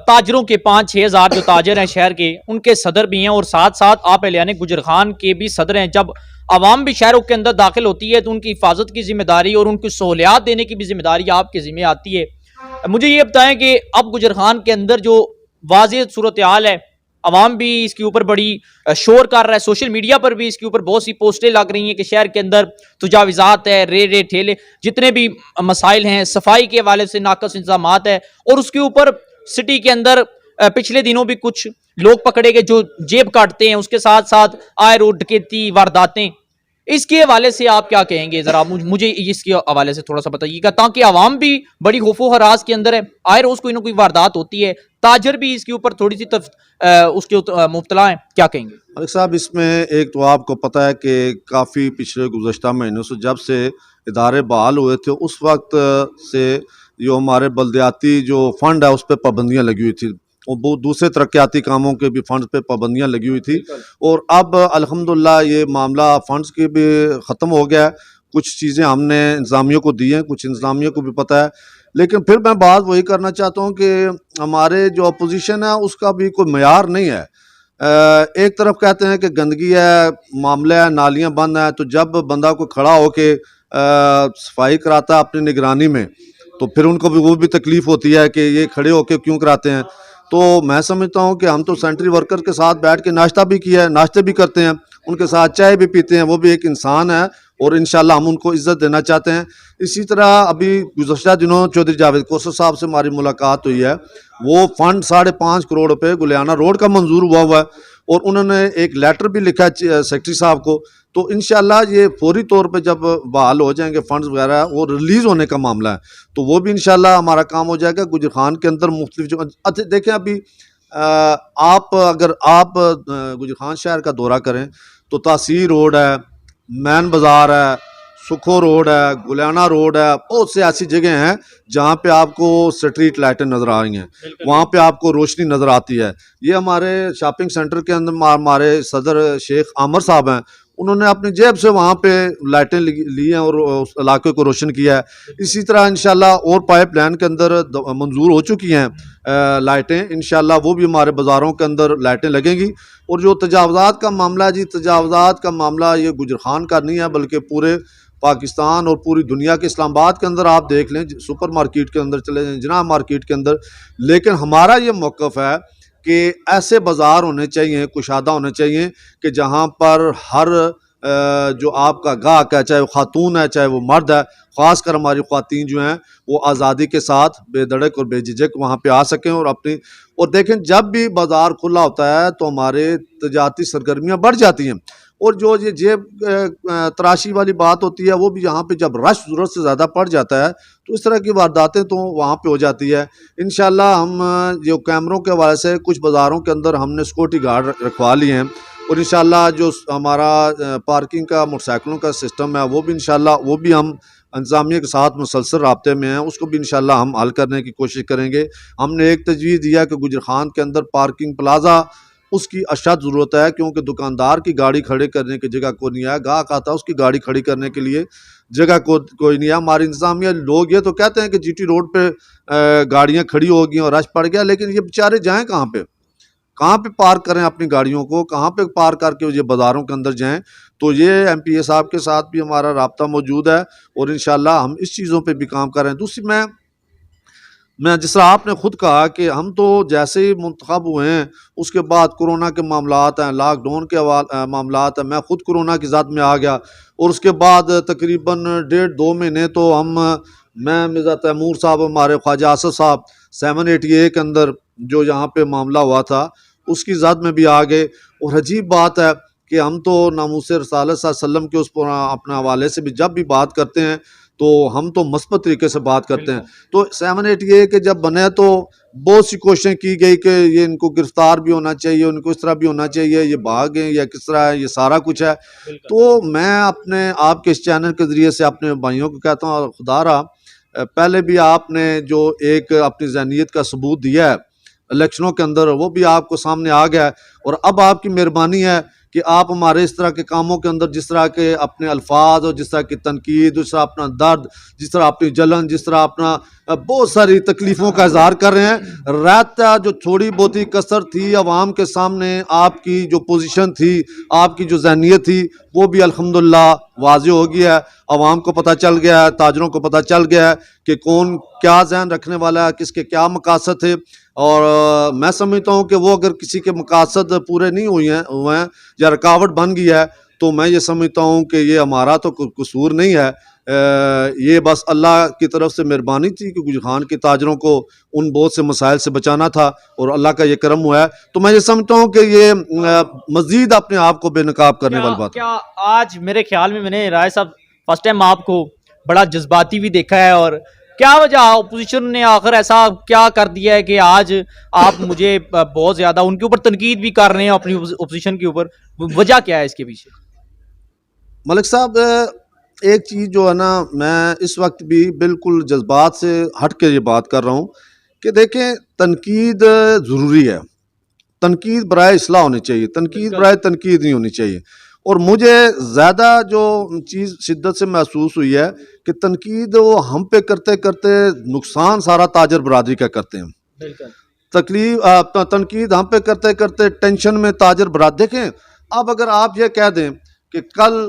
ताजरों के 5-6 हज़ार जो ताजर हैं शहर के, उनके सदर भी हैं और साथ साथ आप एहलियान गुजर खान के भी सदर हैं। जब आवाम भी शहरों के अंदर दाखिल होती है तो उनकी हिफाजत की जिम्मेदारी और उनकी सहूलियात देने की भी जिम्मेदारी आपके ज़िम्मे आती है। मुझे ये बताएं कि अब गुजर खान के अंदर जो वाज़ेह सूरत हाल है, अवाम भी इसके ऊपर बड़ी शोर कर रहा है, सोशल मीडिया पर भी इसके ऊपर बहुत सी पोस्टें लग रही हैं कि शहर के अंदर तजावीज़ात है, रे ठेले, जितने भी मसाइल हैं, सफाई के हवाले से नाकस इंतजामात है, और उसके ऊपर सिटी के अंदर पिछले दिनों भी कुछ लोग पकड़े गए जो जेब काटते हैं, उसके साथ साथ आए रोज डकैती वारदातें। इसके हवाले से आप क्या कहेंगे, जरा मुझे इसके हवाले से थोड़ा सा बताइएगा, ताकि आवाम भी बड़ी खौफो हरास के अंदर है, आए रोज कोई ना कोई वारदात होती है, ताजर भी इसके ऊपर थोड़ी सी उसके मुब्तला हैं, क्या कहेंगे? मलिक साहब, इसमें एक तो आपको पता है कि काफ़ी पिछले गुज़श्ता महीनों से जब से इदारे बहाल हुए थे उस वक्त से जो हमारे बल्दियाती जो फ़ंड है उस पर पाबंदियाँ लगी हुई थी, और दूसरे तरक्याती कामों के भी फंड्स पे पाबंदियाँ लगी हुई थी। और अब अल्हम्दुलिल्लाह ये मामला फंड्स की भी ख़त्म हो गया है। कुछ चीज़ें हमने इंतज़ामिया को दी हैं, कुछ इंतज़ामिया को भी पता है, लेकिन फिर मैं बात वही करना चाहता हूँ कि हमारे जो अपोजिशन है उसका भी कोई मयार नहीं है। एक तरफ कहते हैं कि गंदगी है, मामला है, नालियाँ बंद हैं, तो जब बंदा को खड़ा होके सफाई कराता है अपनी निगरानी में तो फिर उनको भी वो भी तकलीफ़ होती है कि ये खड़े होके क्यों कराते हैं। तो मैं समझता हूँ कि हम तो सेंट्री वर्कर के साथ बैठ के नाश्ता भी किया है, नाश्ते भी करते हैं, उनके साथ चाय भी पीते हैं, वो भी एक इंसान है और इंशाल्लाह हम उनको इज़्ज़त देना चाहते हैं। इसी तरह अभी गुज़श्ता दिनों चौधरी जावेद कोसर साहब से हमारी मुलाकात हुई है, वो फंड 5.5 करोड़ रुपये गुलियाना रोड का मंजूर हुआ है और उन्होंने एक लेटर भी लिखा है सेक्रेटरी साहब को। तो इंशाल्लाह ये फौरी तौर पे जब बहाल हो जाएंगे फंड्स वगैरह और रिलीज़ होने का मामला है तो वो भी इंशाल्लाह हमारा काम हो जाएगा। गुजर खान के अंदर मुख्तलिफ जो अच्छा देखें, अभी अगर आप गुजर खान शहर का दौरा करें तो तासीर रोड है, मैन बाज़ार है, सुखो रोड है, गुलियाना रोड है, बहुत से ऐसी जगह हैं जहाँ पे आपको स्ट्रीट लाइटें नज़र आ रही हैं, वहाँ पे आपको रोशनी नज़र आती है। ये हमारे शॉपिंग सेंटर के अंदर हमारे सदर शेख आमर साहब हैं, उन्होंने अपनी जेब से वहाँ पे लाइटें ली हैं और उस इलाके को रोशन किया है। इसी तरह इंशाल्लाह और पाइप लाइन के अंदर मंजूर हो चुकी हैं लाइटें, इंशाल्लाह वो भी हमारे बाज़ारों के अंदर लाइटें लगेंगी। और जो तजावज़ात का मामला है जी, तजावज़ात का मामला ये गुजर खान का नहीं है बल्कि पूरे पाकिस्तान और पूरी दुनिया के, इस्लामाबाद के अंदर आप देख लें, सुपर मार्केट के अंदर चले जाएं, जिना मार्केट के अंदर। लेकिन हमारा ये मौक़िफ़ है कि ऐसे बाज़ार होने चाहिए, कुशादा होने चाहिए कि जहाँ पर हर जो आपका गाहक है, चाहे वो खातून है चाहे वो मर्द है, ख़ासकर हमारी ख़वातीन जो हैं वो आज़ादी के साथ बेधड़क और बेझिझक वहाँ पे आ सकें और अपनी। और देखें, जब भी बाज़ार खुला होता है तो हमारे तजारती सरगर्मियाँ बढ़ जाती हैं और जो ये जेब तराशी वाली बात होती है वो भी यहाँ पे जब रश ज़रूरत से ज़्यादा पड़ जाता है तो इस तरह की वारदातें तो वहाँ पे हो जाती है। इंशाल्लाह हम जो कैमरों के हवाले से कुछ बाज़ारों के अंदर हमने सिक्योरिटी गार्ड रखवा लिए हैं और इंशाल्लाह जो हमारा पार्किंग का मोटरसाइकिलों का सिस्टम है वो भी इंशाल्लाह वो भी हम इंतज़ामिया के साथ मुसलसल राब्ते में हैं, उसको भी इंशाल्लाह हम हल करने की कोशिश करेंगे। हमने एक तजवीज़ दिया कि गुजर खान के अंदर पार्किंग प्लाजा उसकी अशद ज़रूरत है, क्योंकि दुकानदार की गाड़ी खड़े करने की जगह कोई नहीं है, गाहक आता है उसकी गाड़ी खड़ी करने के लिए जगह कोई नहीं है। हमारी इंतज़ामिया लोग ये तो कहते हैं कि जीटी रोड पे गाड़ियाँ खड़ी होगी और रश पड़ गया, लेकिन ये बेचारे जाएँ कहाँ पे पार्क करें अपनी गाड़ियों को, कहाँ पे पार्क करके ये बाज़ारों के अंदर जाएं। तो ये MPA साहब के साथ भी हमारा राब्ता मौजूद है और इंशाल्लाह हम इस चीज़ों पे भी काम कर रहे हैं। दूसरी मैं जिस तरह आपने ख़ुद कहा कि हम तो जैसे ही मुंतखब हुए हैं उसके बाद कोरोना के मामलात हैं, लॉकडाउन के मामलात हैं, मैं ख़ुद कोरोना की ज़द में आ गया और उसके बाद तकरीबन 1.5-2 महीने तो हम मैं मिर्ज़ा तैमूर साहब, हमारे ख्वाजा आसफ साहब 788 के अंदर जो यहाँ पे मामला हुआ था उसकी जद में भी आ गए। और अजीब बात है कि हम तो नामूस रसालत सल्लल्लाहु अलैहि वसल्लम के उस अपने हवाले से भी जब भी बात करते हैं तो हम तो मस्बत तरीके से बात करते हैं। तो 788 के जब बने तो बहुत सी कोशिशें की गई कि ये इनको गिरफ्तार भी होना चाहिए, उनको इस तरह भी होना चाहिए, ये भाग गए या किस तरह है, ये सारा कुछ है। तो मैं अपने आपके इस चैनल के ज़रिए से अपने भाइयों को कहता हूँ, और खुदा रहा पहले भी आपने जो एक अपनी ज़हनीत का सबूत दिया है इलेक्शनों के अंदर, वो भी आपको सामने आ गया है। और अब आपकी मेहरबानी है कि आप हमारे इस तरह के कामों के अंदर जिस तरह के अपने अल्फाज और जिस तरह की तनकीद, जिस तरह अपना दर्द, जिस तरह अपनी जलन, जिस तरह अपना बहुत सारी तकलीफ़ों का इजहार कर रहे हैं। रहता जो थोड़ी बहुत ही कसर थी अवाम के सामने, आपकी जो पोजीशन थी, आपकी जो जहनीत थी, वो भी अल्हम्दुलिल्लाह वाज़ेह हो गया है। अवाम को पता चल गया है, ताजरों को पता चल गया है कि कौन क्या जहन रखने वाला है, किसके क्या मकासद थे। और मैं समझता हूँ कि वो अगर किसी के मकासद पूरे नहीं हुए हैं या रुकावट बन गई है तो मैं ये समझता हूँ कि ये हमारा तो कसूर नहीं है। ये बस अल्लाह की तरफ से मेहरबानी थी कि गुजर खान के ताजरों को उन बहुत से मसाइल से बचाना था और अल्लाह का ये करम हुआ है। तो मैं ये समझता हूँ कि ये मज़ीद अपने आप को बेनकाब करने वाली बात है। क्या आज मेरे ख्याल में मैंने राय साहब फर्स्ट टाइम आपको बड़ा जज्बाती भी देखा है, और क्या वजह अपोजिशन ने आखिर ऐसा क्या कर दिया है कि आज आप मुझे बहुत ज़्यादा उनके ऊपर तनकीद भी कर रहे हैं अपनी अपोजिशन के ऊपर? वजह क्या है इसके पीछे? मलिक साहब, एक चीज़ जो है ना, मैं इस वक्त भी बिल्कुल जज्बात से हट के ये बात कर रहा हूँ कि देखें, तनकीद ज़रूरी है, तनकीद बराए इस्लाह होनी चाहिए, तनकीद बराए तनकीद नहीं होनी चाहिए। और मुझे ज़्यादा जो चीज़ शिद्दत से महसूस हुई है कि तनकीद वो हम पे करते करते नुकसान सारा ताजर बरादरी का करते हैं। तनकीद हम पे करते करते टेंशन में ताजर बरादरी। देखें, अब अगर आप ये कह दें कि कल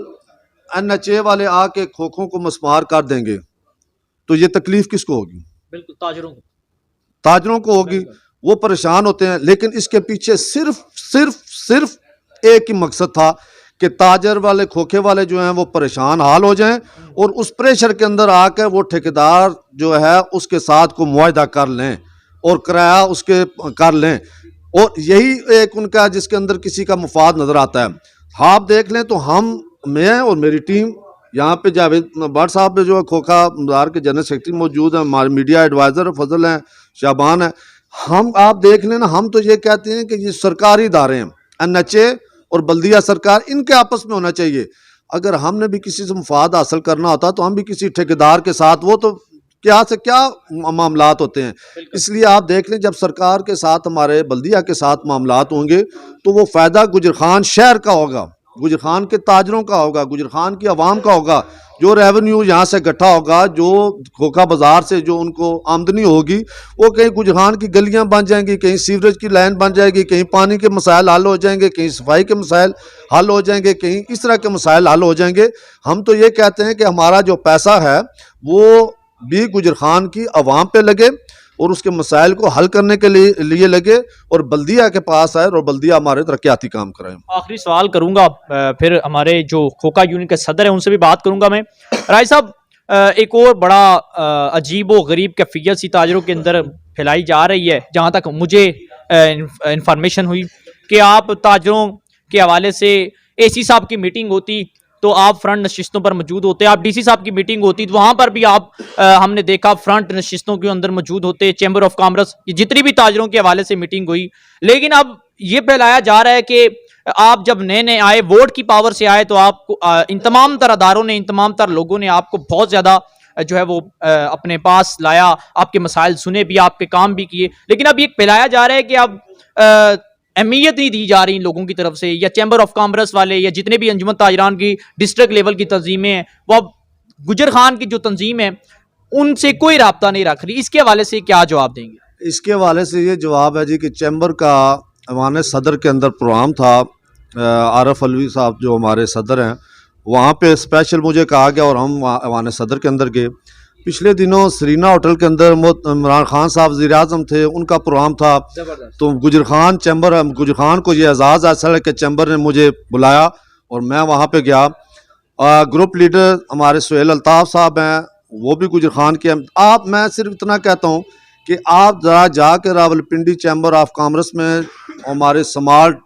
NHA वाले आके खोखों को मस्मार कर देंगे तो ये तकलीफ किसको होगी? बिल्कुल ताजरों को होगी, वो परेशान होते हैं। लेकिन इसके पीछे सिर्फ एक ही मकसद था कि ताजर वाले, खोखे वाले जो हैं वो परेशान हाल हो जाएं और उस प्रेशर के अंदर आकर वो ठेकेदार जो है उसके साथ को मुआहदा कर लें और किराया उसके कर लें। और यही एक उनका जिसके अंदर किसी का मुफाद नज़र आता है। आप देख लें तो मैं और मेरी टीम यहाँ पे जावेद भट्ट साहब पे जो है खोखा बाजार के जनरल सेक्रेटरी मौजूद हैं, हमारे मीडिया एडवाइज़र फजल हैं, शाबान है। हम आप देख लें ना, हम तो ये कहते हैं कि ये सरकारी इदारे हैं, NHA और बल्दिया सरकार, इनके आपस में होना चाहिए। अगर हमने भी किसी से मुफाद हासिल करना होता तो हम भी किसी ठेकेदार के साथ, वो तो क्या से क्या मामलात होते हैं। इसलिए आप देख लें, जब सरकार के साथ, हमारे बल्दिया के साथ मामलात होंगे तो वो फ़ायदा गुजर खान शहर का होगा, गुजर खान के ताजरों का होगा, गुजर खान की आवाम का होगा। जो रेवेन्यू यहाँ से इकट्ठा होगा, जो खोखा बाजार से जो उनको आमदनी होगी, वो कहीं गुजर खान की गलियाँ बन जाएंगी, कहीं सीवरेज की लाइन बन जाएगी, कहीं पानी के मसाइल हल हो जाएंगे, कहीं सफाई के मसाइल हल हो जाएंगे, कहीं इस तरह के मसाइल हल हो जाएंगे। हम तो ये कहते हैं कि हमारा जो पैसा है वो भी गुजर खान की आवाम पे लगे और उसके मसाइल को हल करने के लिए लगे और बल्दिया के पास आए और बल्दिया हमारे तरक्याती काम कराएं। आखिरी सवाल करूंगा, फिर हमारे जो खोखा यूनिट के सदर हैं उनसे भी बात करूंगा मैं। राय साहब, एक और बड़ा अजीब व गरीब कैफियत सी ताजरों के अंदर फैलाई जा रही है, जहां तक मुझे इंफॉर्मेशन हुई कि आप ताजरों के हवाले से AC साहब की मीटिंग होती तो आप फ्रंट नशिस्तों पर मौजूद होते, आप DC साहब की मीटिंग होती तो वहां पर भी आप हमने देखा फ्रंट नशिस्तों के अंदर मौजूद होते। चैम्बर ऑफ कॉमर्स, जितनी भी ताजरों के हवाले से मीटिंग हुई, लेकिन अब ये फैलाया जा रहा है कि आप जब नए नए आए, वोट की पावर से आए, तो आपको इन तमाम तर अदारों ने, इन तमाम तर लोगों ने आपको बहुत ज्यादा जो है वो अपने पास लाया, आपके मसाइल सुने भी, आपके काम भी किए। लेकिन अब ये फैलाया जा रहा है कि अब अहमियत नहीं दी जा रही इन लोगों की तरफ से, या चैम्बर ऑफ कॉमर्स वाले या जितने भी अंजुमन ताजरान की डिस्ट्रिक्ट लेवल की तंजीमें हैं, वो अब गुजर खान की जो तंजीम है उनसे कोई राब्ता नहीं रख रही। इसके हवाले से क्या जवाब देंगे? इसके हवाले से ये जवाब है जी कि चैम्बर का अवान सदर के अंदर प्रोग्राम था, आरफ अलवी साहब जो हमारे सदर हैं, वहाँ पे स्पेशल मुझे कहा गया और हम अवान सदर के अंदर गए। पिछले दिनों सरीना होटल के अंदर इमरान खान साहब वज़ीर आज़म थे, उनका प्रोग्राम था। तो गुजर खान को ये एजाज़ हासिल है कि चैम्बर ने मुझे बुलाया और मैं वहाँ पे गया। ग्रुप लीडर हमारे सुहेल अल्ताफ़ साहब हैं, वो भी गुजर खान के आप, मैं सिर्फ इतना कहता हूँ कि आप ज़रा जाकर रावलपिंडी चैम्बर ऑफ कॉमर्स में हमारे स्मार्ट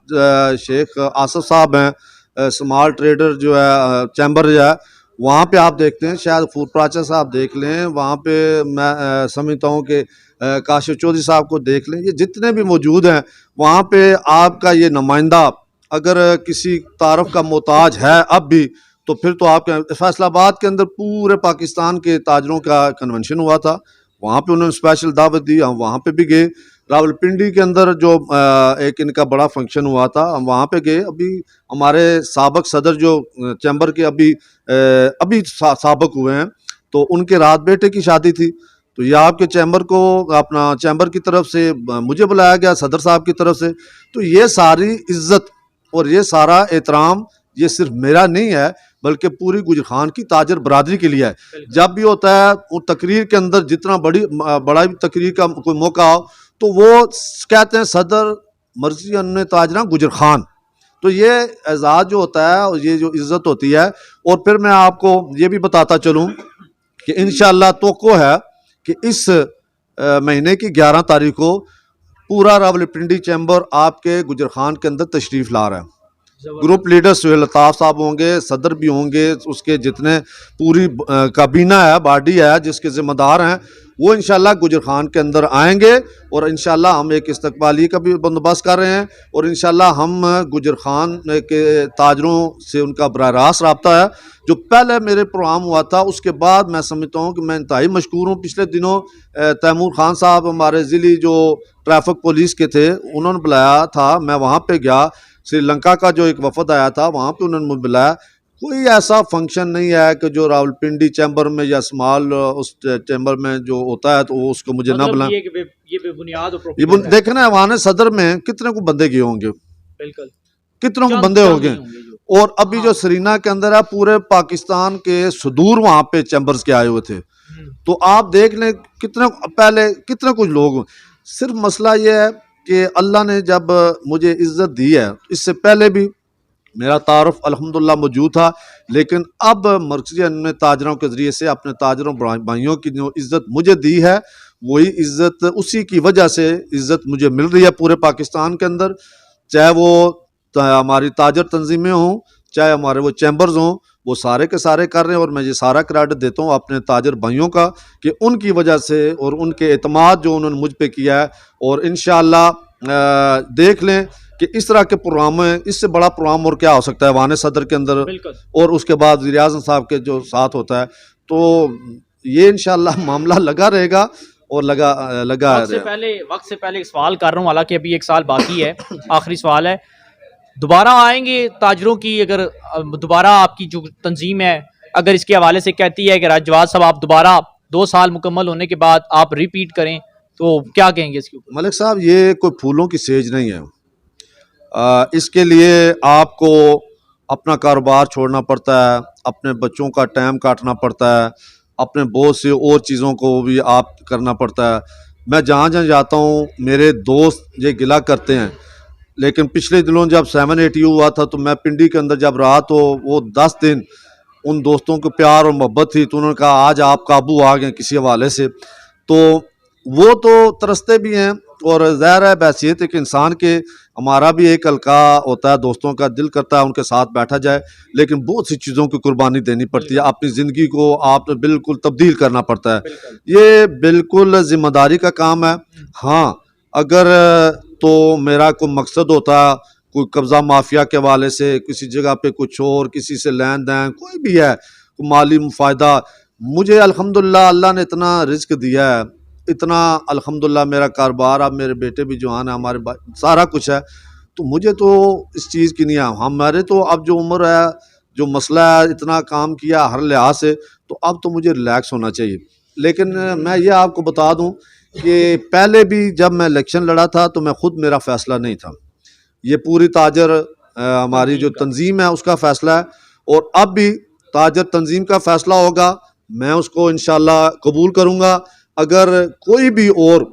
शेख आसफ साहब हैं, स्मार्ट ट्रेडर जो है चैम्बर जो है, वहाँ पे आप देखते हैं, शायद फूड प्राचा साहब देख लें, वहाँ पे मैं समझता हूँ कि काशिफ चौधरी साहब को देख लें, ये जितने भी मौजूद हैं वहाँ पे आपका ये नुमाइंदा अगर किसी तारफ़ का मोहताज है अब भी, तो फिर तो आपके फैसलाबाद के अंदर पूरे पाकिस्तान के ताजरों का कन्वेंशन हुआ था, वहाँ पे उन्होंने स्पेशल दावत दी, हम वहाँ पे भी गए। रावलपिंडी के अंदर जो एक इनका बड़ा फंक्शन हुआ था, हम वहाँ पे गए। अभी हमारे साबिक सदर जो चैम्बर के अभी साबिक हुए हैं, तो उनके रात बेटे की शादी थी, तो ये आपके चैम्बर को, अपना चैम्बर की तरफ से मुझे बुलाया गया, सदर साहब की तरफ से। तो ये सारी इज्जत और ये सारा एहतराम ये सिर्फ मेरा नहीं है, बल्कि पूरी गुजर खान की ताजर बरादरी के लिए है। जब भी होता है वो तकरीर के अंदर, जितना बड़ा भी तकरीर का कोई मौका हो, तो वो कहते हैं सदर मर्जी अन्य ताजरा गुजर खान। तो ये एजाज़ जो होता है और ये जो इज़्ज़त होती है, और फिर मैं आपको ये भी बताता चलूँ कि इंशाअल्लाह तोक्को है कि इस महीने की 11 तारीख को पूरा रावलपिंडी चैम्बर आपके गुजर खान के अंदर तशरीफ़ ला रहा है। ग्रुप लीडर सुहेल अल्ताफ़ साहब होंगे, सदर भी होंगे, उसके जितने पूरी काबीना है, बॉडी है जिसके ज़िम्मेदार हैं, वो इंशाल्लाह गुजर खान के अंदर आएंगे। और इंशाल्लाह हम एक इस्तकबाली का भी बंदोबस्त कर रहे हैं, और इंशाल्लाह हम गुजर खान के ताजरों से उनका बराह रास्त रब्ता है। जो पहले मेरे प्रोग्राम हुआ था, उसके बाद मैं समझता हूँ कि मैं इंतहाई मशकूर हूँ। पिछले दिनों तैमूर खान साहब हमारे ज़िली जो ट्रैफिक पुलिस के थे, उन्होंने बुलाया था, मैं वहाँ पर गया। श्रीलंका का जो एक वफद आया था, वहाँ पे उन्होंने मुझे बुलाया। कोई ऐसा फंक्शन नहीं है कि जो रावलपिंडी चैम्बर में या स्मॉल उस चैम्बर में जो होता है तो वो उसको मुझे ना बुलाएं। ये बेबुनियाद और ये देखे ना, वहाँ सदर में कितने को बंदे गए होंगे, बिल्कुल कितनों को बंदे हो गए। और अभी जो सरीना के अंदर है, पूरे पाकिस्तान के सुदूर वहाँ पे चैम्बर्स के आए हुए थे। तो आप देख लें कितने पहले कितने कुछ लोग। सिर्फ मसला ये है कि अल्लाह ने जब मुझे इज़्ज़त दी है, इससे पहले भी मेरा तारुफ अल्हम्दुलिल्लाह मौजूद था, लेकिन अब मर्कज़ी ने ताजरों के ज़रिए से अपने ताजरों भाइयों की जो इज़्ज़त मुझे दी है, वही इज़्ज़त, उसी की वजह से इज़्ज़त मुझे मिल रही है पूरे पाकिस्तान के अंदर। चाहे वो हमारी ताजर तंजीमें हों, चाहे हमारे वो चैम्बर्स हों, वो सारे के सारे कर रहे हैं। और मैं ये सारा क्रेडिट देता हूँ अपने ताजर भाइयों का, कि उनकी वजह से और उनके एतमाद जो उन्होंने मुझ पे किया है। और इंशाअल्लाह देख लें कि इस तरह के प्रोग्राम में, इससे बड़ा प्रोग्राम और क्या हो सकता है वाने सदर के अंदर, और उसके बाद वज़ीर आज़म साहब के जो साथ होता है। तो ये इंशाअल्लाह मामला लगा रहेगा और लगा वक्त से पहले एक सवाल कर रहा हूँ, हालांकि अभी एक साल बाकी है। आखिरी सवाल है, दोबारा आएंगे ताजरों की, अगर दोबारा आपकी जो तंजीम है अगर इसके हवाले से कहती है कि राजवाद साहब आप दोबारा 2 साल मुकम्मल होने के बाद आप रिपीट करें, तो क्या कहेंगे इसके ऊपर? मलिक साहब, ये कोई फूलों की सेज नहीं है। इसके लिए आपको अपना कारोबार छोड़ना पड़ता है, अपने बच्चों का टाइम काटना पड़ता है, अपने बहुत से और चीज़ों को भी आप करना पड़ता है। मैं जहाँ जहाँ जाता हूँ, मेरे दोस्त ये गिला करते हैं, लेकिन पिछले दिनों जब 780 हुआ था, तो मैं पिंडी के अंदर जब रहा, तो वो 10 दिन उन दोस्तों को प्यार और मोहब्बत थी, तो उन्होंने कहा आज आप काबू आ गए किसी हवाले से। तो वो तो तरसते भी हैं, और ज़ाहिर है बैसियत एक इंसान के, हमारा भी एक हल्का होता है, दोस्तों का दिल करता है उनके साथ बैठा जाए, लेकिन बहुत सी चीज़ों की कुर्बानी देनी पड़ती है। अपनी ज़िंदगी को आप बिल्कुल तब्दील करना पड़ता है। ये बिल्कुल ज़िम्मेदारी का काम है। हाँ, अगर तो मेरा कोई मकसद होता, कोई कब्ज़ा माफिया के वाले से, किसी जगह पे कुछ और, किसी से लेन देन कोई भी है, माली फ़ायदा, मुझे अल्हम्दुलिल्लाह अल्लाह ने इतना रिज़्क दिया है, इतना अल्हम्दुलिल्लाह मेरा कारोबार, अब मेरे बेटे भी जवान है, हमारे सारा कुछ है, तो मुझे तो इस चीज़ की नहीं है। हमारे तो अब जो उम्र है, जो मसला है, इतना काम किया हर लिहाज से, तो अब तो मुझे रिलैक्स होना चाहिए। लेकिन मैं ये आपको बता दूं कि पहले भी जब मैं इलेक्शन लड़ा था, तो मैं खुद, मेरा फ़ैसला नहीं था, ये पूरी ताजर हमारी जो तंजीम है उसका फ़ैसला है। और अब भी ताजर तंजीम का फ़ैसला होगा, मैं उसको इंशाल्लाह कबूल करूँगा। अगर कोई भी और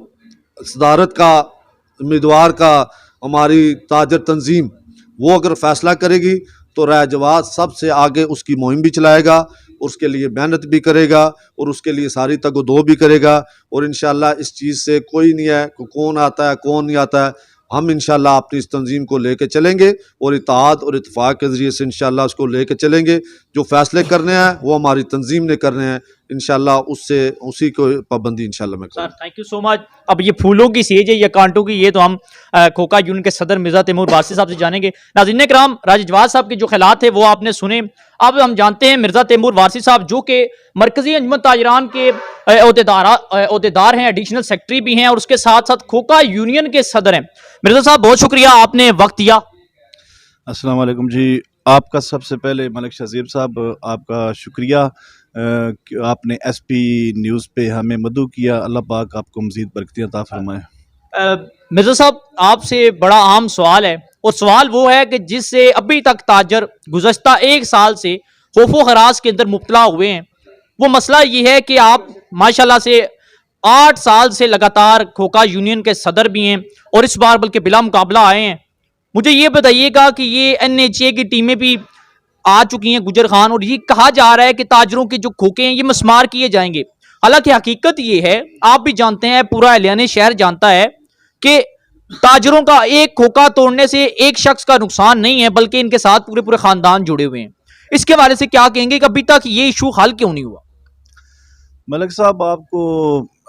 सदारत का उम्मीदवार का हमारी ताजर तंजीम वो अगर फ़ैसला करेगी, तो राजवाद सबसे आगे उसकी मुहिम भी चलाएगा, उसके लिए मेहनत भी करेगा और उसके लिए सारी तगदो भी करेगा। और इंशाल्लाह इस चीज़ से कोई नहीं है कि कौन आता है कौन नहीं आता है, हम इंशाल्लाह अपनी इस तंजीम को लेके चलेंगे और इत्तेहाद और इत्तेफाक के ज़रिए से इंशाल्लाह उसको लेके चलेंगे। जो फैसले करने हैं वो हमारी तंजीम ने करने हैं, इंशाल्लाह उससे उसी को पाबंदी इंशाल्लाह मैं सर करूँगा। Thank you so much. अब ये फूलों की सेज है या कांटों की, ये तो हम खोखा यूनियन के सदर मिर्जा तैमूर वारसी साहब से जानेंगे। नाज़रीन कराम, राजी जवाद साहब के जो ख्यालात थे वो आपने सुने। अब हम जानते हैं मिर्जा तैमूर वारसी साहब जो कि मरकजी अंजुमन ताजरान के ओहदेदार हैं, एडिशनल सेक्रेटरी भी हैं और उसके साथ साथ खोखा यूनियन के सदर हैं। मिर्जा साहब बहुत शुक्रिया, आपने वक्त दिया। अस्सलाम वालेकुम जी। आपका सबसे पहले मलिक शजीब साहब, आपका शुक्रिया कि आपने एसपी न्यूज़ पे हमें मदऊ किया। अल्लाह पाक आपको मज़ीद बरकतें अता फरमाए। मिर्जा साहब आपसे बड़ा आम सवाल है और सवाल वो है कि जिससे अभी तक ताजर गुज़श्ता 1 साल से खौफो खराज के अंदर मुब्तला हुए हैं, वो मसला ये है कि आप माशाल्लाह से 8 साल से लगातार खोखा यूनियन के सदर भी हैं और इस बार बल्कि बिला मुकाबला आए हैं। मुझे ये बताइएगा कि ये NHA की टीमें भी आ चुकी हैं गुजर खान, और ये कहा जा रहा है कि ताजरों के जो खोखे हैं ये मस्मार किए जाएंगे। हालांकि हकीकत ये है, आप भी जानते हैं, पूरा एहलियाने शहर जानता है कि ताजरों का एक खोखा तोड़ने से एक शख्स का नुकसान नहीं है, बल्कि इनके साथ पूरे पूरे खानदान जुड़े हुए हैं। इसके हवाले से क्या कहेंगे कि अभी तक ये इशू हल क्यों नहीं हुआ? मलिक साहब, आपको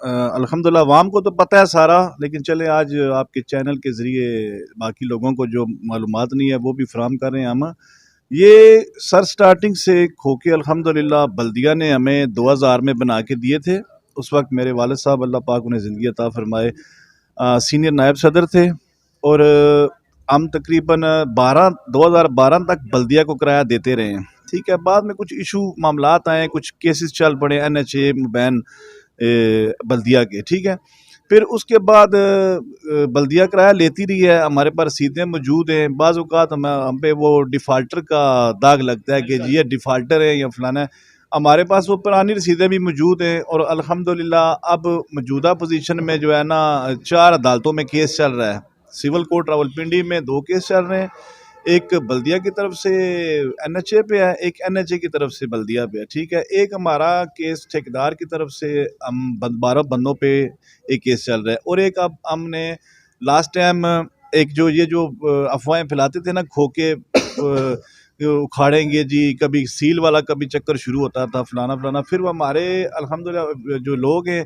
अल्हम्दुलिल्लाह अवाम को तो पता है सारा, लेकिन चले आज आपके चैनल के ज़रिए बाकी लोगों को जो मालूमात नहीं है वो भी फराहम कर रहे हैं हम। ये सर स्टार्टिंग से खोखे अल्हम्दुलिल्लाह बल्दिया ने हमें 2000 में बना के दिए थे। उस वक्त मेरे वालिद साहब अल्लाह पाक उन्हें ज़िंदगी अता फरमाए सीनियर नायब सदर थे, और हम तकरीबन 2012 तक बल्दिया को किराया देते रहे हैं। ठीक है, बाद में कुछ इशू मामलात आए, कुछ केसेस चल पड़े NHA मुबैन बल्दिया के। ठीक है, फिर उसके बाद बल्दिया किराया लेती रही है, हमारे पास रसीदें मौजूद हैं। बाज़ औक़ात हम पे वो डिफ़ाल्टर का दाग लगता है कि जी ये डिफ़ाल्टर है या फलाना है। हमारे पास वो पुरानी रसीदें भी मौजूद हैं और अल्हम्दुलिल्लाह अब मौजूदा पोजीशन में जो है ना 4 अदालतों में केस चल रहा है। सिविल कोर्ट रावलपिंडी में 2 केस चल रहे हैं, एक बल्दिया की तरफ से NHA पे है, एक NHA की तरफ से बल्दिया पे है। ठीक है, एक हमारा केस ठेकेदार की तरफ से हम 12 बंदों पे एक केस चल रहा है, और एक अब हमने लास्ट टाइम एक जो ये जो अफवाहें फैलाते थे ना, खोके उखाड़ेंगे जी, कभी सील वाला कभी चक्कर शुरू होता था फलाना फलाना। फिर वो हमारे अल्हम्दुलिल्लाह जो लोग हैं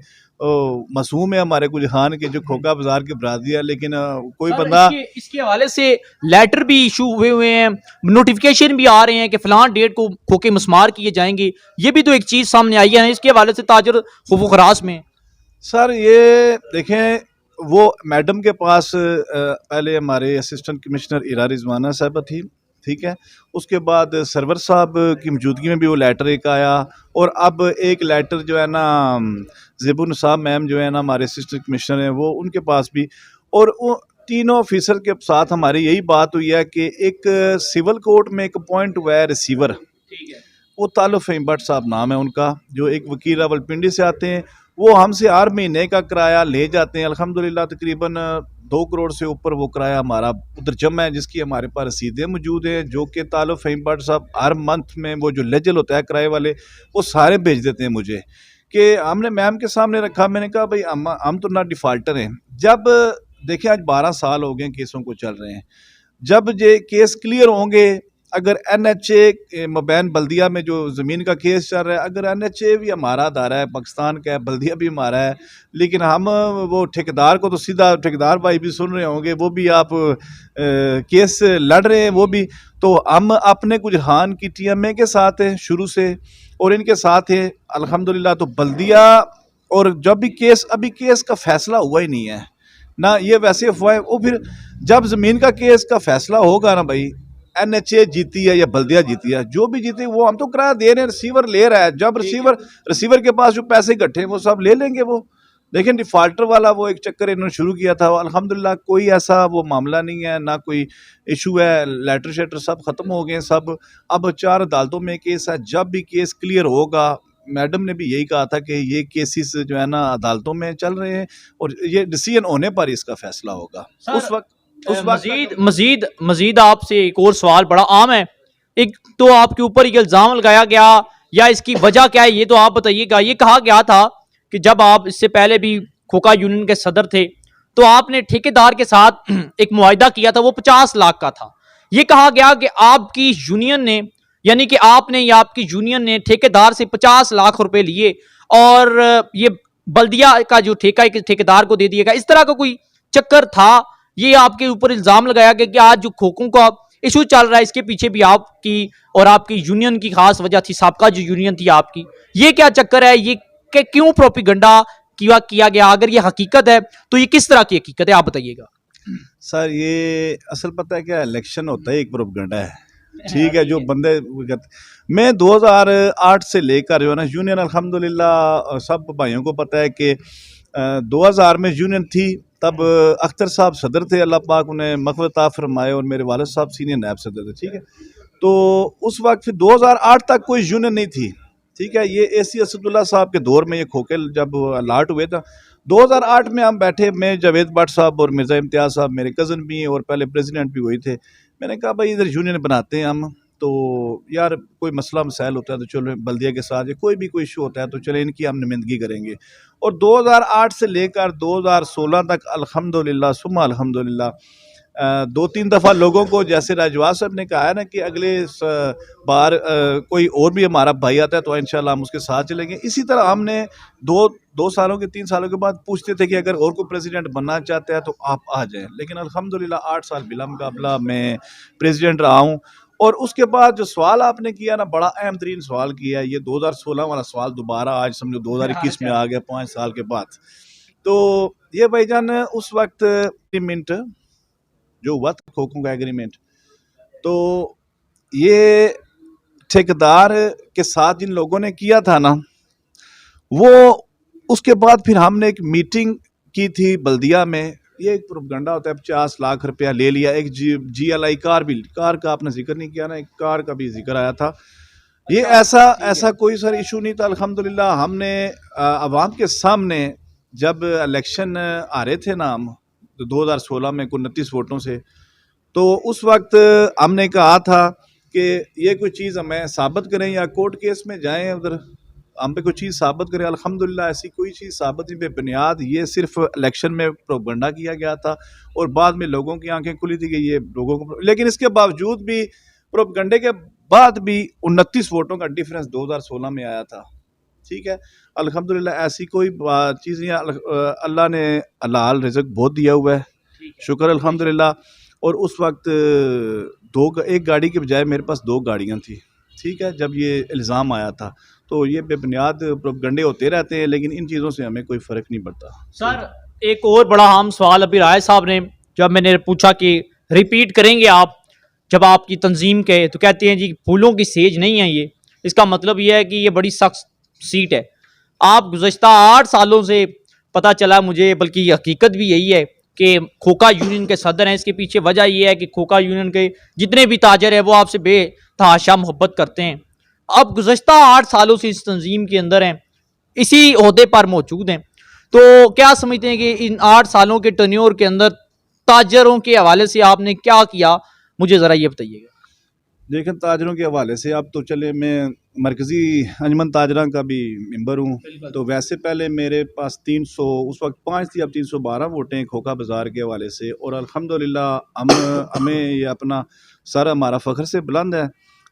मासूम है, हमारे कुछ खान के जो खोखा बाजार के बरादरी है, लेकिन कोई बंदा इसके हवाले से लेटर भी इशू हुए हैं, नोटिफिकेशन भी आ रहे हैं कि फलान डेट को खोखे मस्मार किए जाएंगे। ये भी तो एक चीज़ सामने आई है, इसके हवाले से ताजर खौफ खरास में। सर ये देखें, वो मैडम के पास पहले हमारे असिस्टेंट कमिश्नर इरा रिजवाना साहब थी। ठीक है, उसके बाद सरवर साहब की मौजूदगी में भी वो लेटर एक आया, और अब एक लेटर जो है ना ज़ेबुन साहब मैम जो है ना हमारे असिस्टेंट कमिश्नर हैं, वो उनके पास भी, और वो तीनों ऑफिसर के साथ हमारी यही बात हुई है कि एक सिविल कोर्ट में एक अपॉइंट हुआ है रिसीवर। ठीक है, वो तालुब फ़हीम भट्ट साहब नाम है उनका, जो एक वकील रावलपिंडी से आते हैं। वो हमसे हर महीने का किराया ले जाते हैं। अल्हम्दुलिल्लाह तकरीबन 2 करोड़ से ऊपर वो किराया हमारा उधर जमा है, जिसकी हमारे पास रसीदें मौजूद हैं, जो कि तालुब फ़हीम भट्ट साहब हर मंथ में वो जो लेजल होता है किराए वाले वो सारे भेज देते हैं मुझे, कि हमने मैम के सामने रखा। मैंने कहा भाई हम तो ना डिफ़ाल्टर हैं। जब देखिए आज 12 साल हो गए केसों को चल रहे हैं, जब ये केस क्लियर होंगे, अगर NHA मुबैन बल्दिया में जो ज़मीन का केस चल रहा है, अगर NHA भी हमारा अदारा है, पाकिस्तान का है, बल्दिया भी हमारा है, लेकिन हम वो ठेकेदार को तो सीधा, ठेकेदार भाई भी सुन रहे होंगे, वो भी आप केस लड़ रहे हैं, वो भी तो हम अपने गुजरान की TMA के साथ हैं शुरू से, और इनके साथ हैं अल्हम्दुलिल्लाह। तो बल्दिया, और जब भी केस, अभी केस का फैसला हुआ ही नहीं है ना, ये वैसे अफवाह। वो फिर जब ज़मीन का केस का फैसला होगा ना भाई, NHA जीती है या बल्दिया जीती है, जो भी जीती, वो हम तो किराया दे रहे हैं, रिसीवर ले रहा है। जब रिसीवर के पास जो पैसे इकट्ठे हैं वो सब ले लेंगे वो। लेकिन डिफ़ाल्टर वाला वो एक चक्कर इन्होंने शुरू किया था, अल्हम्दुलिल्लाह कोई ऐसा वो मामला नहीं है, ना कोई इशू है, लेटर शेटर सब ख़त्म हो गए सब। अब 4 अदालतों में केस है, जब भी केस क्लियर होगा, मैडम ने भी यही कहा था कि ये केसेस जो है ना अदालतों में चल रहे हैं, और ये डिसीजन होने पर इसका फैसला होगा। उस वक्त मजीद आपसे एक और सवाल बड़ा आम है। एक तो आपके ऊपर एक इल्ज़ाम लगाया गया या इसकी वजह क्या है, ये तो आप बताइएगा। ये कहा गया था कि जब आप इससे पहले भी खोखा यूनियन के सदर थे तो आपने ठेकेदार के साथ एक मुआहिदा किया था, वो 50 लाख का था। ये कहा गया कि आपकी यूनियन ने, यानी कि आपने या आपकी यूनियन ने ठेकेदार से 50 लाख रुपए लिए और ये बल्दिया का जो ठेका है ठेकेदार को दे दिएगा, इस तरह का कोई चक्कर था। ये आपके ऊपर इल्जाम लगाया गया कि आज जो खोखों का इशू चल रहा है इसके पीछे भी आपकी और आपकी यूनियन की खास वजह थी, साबका जो यूनियन थी आपकी। ये क्या चक्कर है, ये क्यों प्रोपिगंडा किया गया? अगर ये हकीकत है तो ये किस तरह की हकीकत है, आप बताइएगा। सर ये असल पता है क्या, इलेक्शन होता है एक प्रोपगेंडा है, ठीक है। जो बंदे मैं 2008 से लेकर जो है ना यूनियन, अल्हम्दुलिल्लाह सब भाइयों को पता है कि 2000 में यूनियन थी, तब अख्तर साहब सदर थे, अल्लाह पाक उन्हें मग़फ़िरत फरमाए, और मेरे वालिद साहब सीनियर नायब सदर थे, ठीक है। तो उस वक्त फिर 2008 तक कोई यूनियन नहीं थी, ठीक है। ये AC असदुल्ला साहब के दौर में ये खोखे जब अलाट हुए था 2008 में, हम बैठे, मैं जावेद भट्ट साहब और मिर्ज़ा इम्तियाज़ साहब मेरे कज़न भी हैं और पहले प्रेसिडेंट भी वही थे। मैंने कहा भाई इधर यूनियन बनाते हैं हम, तो यार कोई मसला मसाइल होता है तो चलो बल्दिया के साथ, या कोई भी कोई इशू होता है तो चले इनकी हम नुमाइंदगी करेंगे। और 2008 से लेकर 2016 तक अल्हम्दुलिल्लाह सुम्मा अल्हम्दुलिल्लाह 2-3 दफ़ा लोगों को, जैसे राजवास साहब ने कहा है ना कि अगले बार कोई और भी हमारा भाई आता है तो इंशाल्लाह हम उसके साथ चलेंगे। इसी तरह हमने 2 सालों के 3 सालों के बाद पूछते थे कि अगर और कोई प्रेसिडेंट बनना चाहता है तो आप आ जाएं, लेकिन अल्हम्दुलिल्लाह 8 साल बिला मुकाबला मैं प्रेसिडेंट रहा हूँ। और उसके बाद जो सवाल आपने किया ना, बड़ा अहम तरीन सवाल किया है, ये 2016 वाला सवाल दोबारा आज समझो 2021 में आ गया 5 साल के बाद। तो ये भाईजान उस वक्त एग्रीमेंट जो हुआ था, खोखों का एग्रीमेंट, तो ये ठेकेदार के साथ जिन लोगों ने किया था ना, वो उसके बाद फिर हमने एक मीटिंग की थी बल्दिया में। ये एक प्रोपगंडा होता है, 50 लाख रुपया ले लिया। एक GLI कार का आपने जिक्र नहीं किया ना, एक कार का भी जिक्र आया था। ये ऐसा कोई सर इशू नहीं था। अल्हम्दुलिल्लाह हमने अवाम के सामने जब इलेक्शन आ रहे थे ना हम 2016 में 29 वोटों से, तो उस वक्त हमने कहा था कि ये कोई चीज़ हमें साबित करें या कोर्ट केस में जाएं, उधर हम पे कोई चीज़ साबित करें। अल्हम्दुलिल्लाह ऐसी कोई चीज़ साबित नहीं, बेबुनियाद ये सिर्फ इलेक्शन में प्रोपगंडा किया गया था और बाद में लोगों की आंखें खुली थी कि ये लोगों को, लेकिन इसके बावजूद भी प्रोपगंडे के बाद भी 29 वोटों का डिफरेंस 2016 में आया था, ठीक है। अल्हम्दुलिल्लाह ऐसी कोई चीज़ नहीं, अल्लाह ने हलाल रिज़्क बहुत दिया हुआ है, शुक्र अल्हम्दुलिल्लाह। और उस वक्त एक गाड़ी के बजाय मेरे पास 2 गाड़ियाँ थी, ठीक है, जब ये इल्ज़ाम आया था। तो ये बेबुनियाद प्रोपगंडे होते रहते हैं, लेकिन इन चीज़ों से हमें कोई फ़र्क नहीं पड़ता। सर एक और बड़ा अहम सवाल अभी राय साहब ने, जब मैंने पूछा कि रिपीट करेंगे आप जब आपकी तंजीम के, तो कहते हैं जी फूलों की सेज नहीं है ये, इसका मतलब ये है कि ये बड़ी सख्त सीट है। आप गुज़श्ता 8 सालों से पता चला मुझे, बल्कि हकीकत भी यही है कि खोखा यूनियन के सदर हैं। इसके पीछे वजह यह है कि खोखा यूनियन के जितने भी ताजर हैं वो आपसे बेतहाशा मोहब्बत करते हैं। अब गुज़श्ता 8 सालों से इस तंजीम के अंदर हैं, इसी ओहदे पर मौजूद हैं, तो क्या समझते हैं कि इन 8 सालों के टर्न्योर के अंदर ताजरों के हवाले से आपने क्या किया, मुझे ज़रा ये बताइएगा। देखें ताजरों के हवाले से, अब तो चले मैं मरकज़ी अंजमन ताजरा का भी मेंबर हूँ, तो वैसे पहले मेरे पास 300 उस वक्त 5 थी, अब 312 वोटें खोखा बाज़ार के हवाले से। और अल्हम्दुलिल्लाह हमें ये अपना सर हमारा फ़ख्र से बुलंद है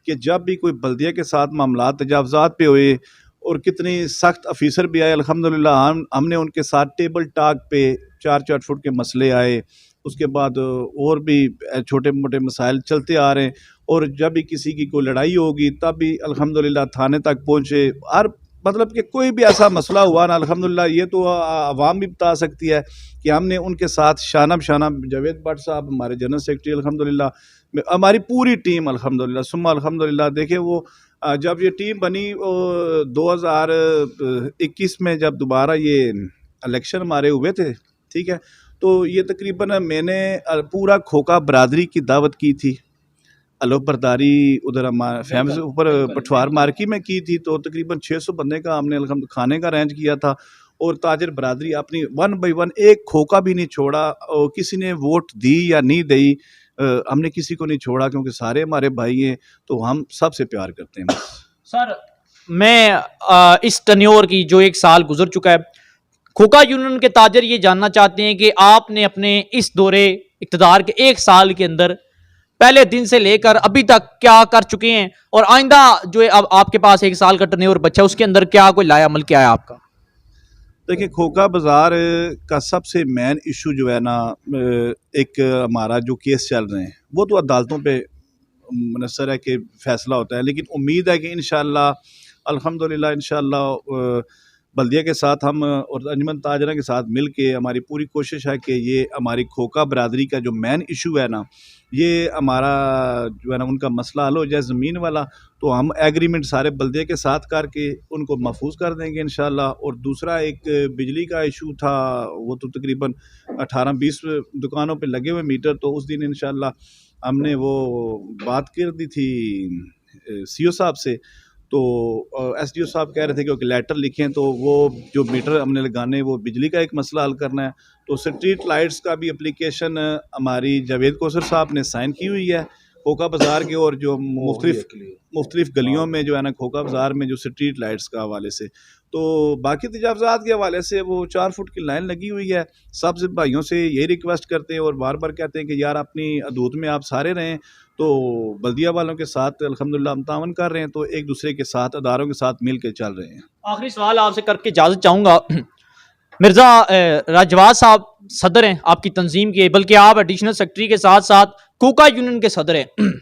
कि जब भी कोई बल्दिया के साथ मामला तजावज़ात पे हुए और कितनी सख्त अफीसर भी आए, अल्हम्दुलिल्लाह हमने उनके साथ टेबल टॉक पे 4-4 फुट के मसले आए। उसके बाद और भी छोटे मोटे मसाइल चलते आ रहे हैं, और जब भी किसी की कोई लड़ाई होगी तब भी अल्हम्दुलिल्लाह थाने तक पहुँचे। हर मतलब कि कोई भी ऐसा मसला हुआ ना, अल्हम्दुलिल्लाह ये तो आवाम भी बता सकती है कि हमने उनके साथ शाना बशाना, जावेद भट्ट साहब हमारे जनरल सेक्रेटरी, अल्हम्दुलिल्लाह हमारी पूरी टीम, अल्हम्दुलिल्लाह सुम्मा अल्हम्दुलिल्लाह। देखिए वो जब ये टीम बनी 2021 में, जब दोबारा ये इलेक्शन हमारे हुए थे, ठीक है, तो ये तकरीबन मैंने पूरा खोखा बरादरी की दावत की थी, अलोक बरदारी उधर हमारे फैमिली ऊपर पठवार मार्की में की थी, तो तकरीबन 600 बंदे का हमने खाने का अरेंज किया था। और ताजर बरादरी अपनी 1 बाई 1 एक खोखा भी नहीं छोड़ा, और किसी ने वोट दी या नहीं दी, हमने किसी को नहीं छोड़ा, क्योंकि सारे हमारे भाई हैं, तो हम सबसे प्यार करते हैं। सर मैं इस टन्योर की जो 1 साल गुजर चुका है, खोखा यूनियन के ताजर ये जानना चाहते हैं कि आपने अपने इस दौरे इक़्तिदार के 1 साल के अंदर पहले दिन से लेकर अभी तक क्या कर चुके हैं, और आइंदा जो है अब आपके पास 1 साल का टर्नओवर बचा है उसके अंदर क्या कोई लाया अमल क्या है आपका? देखिए, खोखा बाज़ार का सबसे मेन इशू जो है ना, एक हमारा जो केस चल रहे हैं वो तो अदालतों पे मुनस्सर है कि फ़ैसला होता है, लेकिन उम्मीद है कि इंशाअल्लाह अल्हम्दुलिल्लाह इंशाअल्लाह बल्दिया के साथ हम और अंजुमन ताजरा के साथ मिल के हमारी पूरी कोशिश है कि ये हमारी खोखा बरादरी का जो मेन इशू है ना, ये हमारा जो है ना उनका मसला हल हो जाए ज़मीन वाला, तो हम एग्रीमेंट सारे बल्दिया के साथ करके उनको महफूज कर देंगे इंशाअल्लाह। और दूसरा एक बिजली का इशू था, वो तो तकरीबन 18-20 दुकानों पे लगे हुए मीटर, तो उस दिन इंशाअल्लाह हमने वो बात कर दी थी सीओ साहब से, तो एसडीओ साहब कह रहे थे कि एक लेटर लिखें, तो वो जो मीटर हमने लगाने वो बिजली का एक मसला हल करना है, तो स्ट्रीट लाइट्स का भी एप्लीकेशन हमारी जावेद कौसर साहब ने साइन की हुई है खोखा बाज़ार के, और जो मुख्तलिफ गलियों में जो है ना खोखा बाज़ार में जो स्ट्रीट लाइट्स का हवाले से, तो बाकी तजावज़ात के हवाले से वो 4 फुट की लाइन लगी हुई है। सब से भाइयों से यही रिक्वेस्ट करते हैं और बार बार कहते हैं कि यार अपनी हदूद में आप सारे रहें, तो बल्दिया वालों के साथ अल्हम्दुलिल्लाह हम तावन कर रहे हैं, तो एक दूसरे के साथ अदारों के साथ मिल के चल रहे हैं। आखिरी सवाल आपसे करके इजाज़त चाहूँगा। मिर्ज़ा राजवाज साहब सदर हैं आपकी तंजीम के, बल्कि आप एडिशनल सेक्रेटरी के साथ साथ खोखा यूनियन के सदर हैं।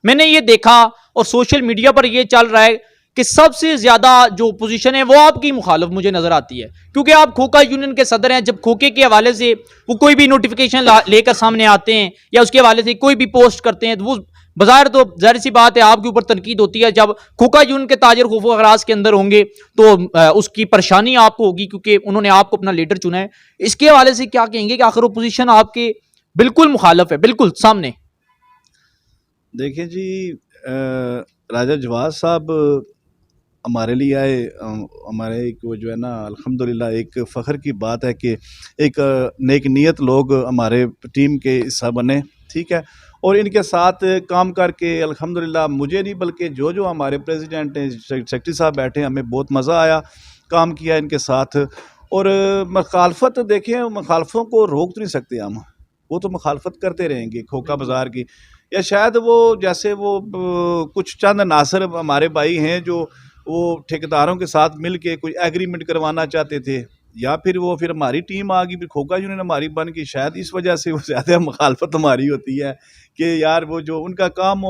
मैंने ये देखा और सोशल मीडिया पर ये चल रहा है कि सबसे ज़्यादा जो पोजीशन है वो आपकी मुखालिफ मुझे नज़र आती है, क्योंकि आप खोखा यूनियन के सदर हैं। जब खोखे के हवाले से वो कोई भी नोटिफिकेशन लेकर सामने आते हैं या उसके हवाले से कोई भी पोस्ट करते हैं, तो वो बज़ाहिर तो ज़ाहिर सी बात है आपके ऊपर तनकीद होती है। जब खोखा यूनियन के ताजर खौफ अखराज के अंदर होंगे तो उसकी परेशानी आपको होगी, क्योंकि उन्होंने आपको अपना लीडर चुना है। इसके हवाले से क्या कहेंगे कि आखिर वो पोजीशन आपके बिल्कुल मुखालिफ है, बिल्कुल सामने? देखिए जी, राजा जवाद साहब हमारे लिए आए, हमारे एक वो जो है ना अल्हम्दुलिल्लाह एक फ़ख्र की बात है कि एक नेक नीयत लोग हमारे टीम के हिस्सा बने, ठीक है, और इनके साथ काम करके अल्हम्दुलिल्लाह मुझे नहीं बल्कि जो हमारे प्रेसिडेंट हैं सेक्रेटरी साहब बैठे हैं, हमें बहुत मज़ा आया काम किया इनके साथ। और मुखालफत देखें, मुखालफों को रोक तो नहीं सकते हम, वो तो मुखालफत करते रहेंगे खोखा बाज़ार की, या शायद वो जैसे वो कुछ चंद नासर हमारे भाई हैं जो वो ठेकेदारों के साथ मिल के कोई एग्रीमेंट करवाना चाहते थे, या फिर हमारी टीम आ गई, फिर खोखा यूनियन हमारी बन गई, शायद इस वजह से वो ज़्यादा मुखालफत हमारी होती है कि यार वो जो उनका काम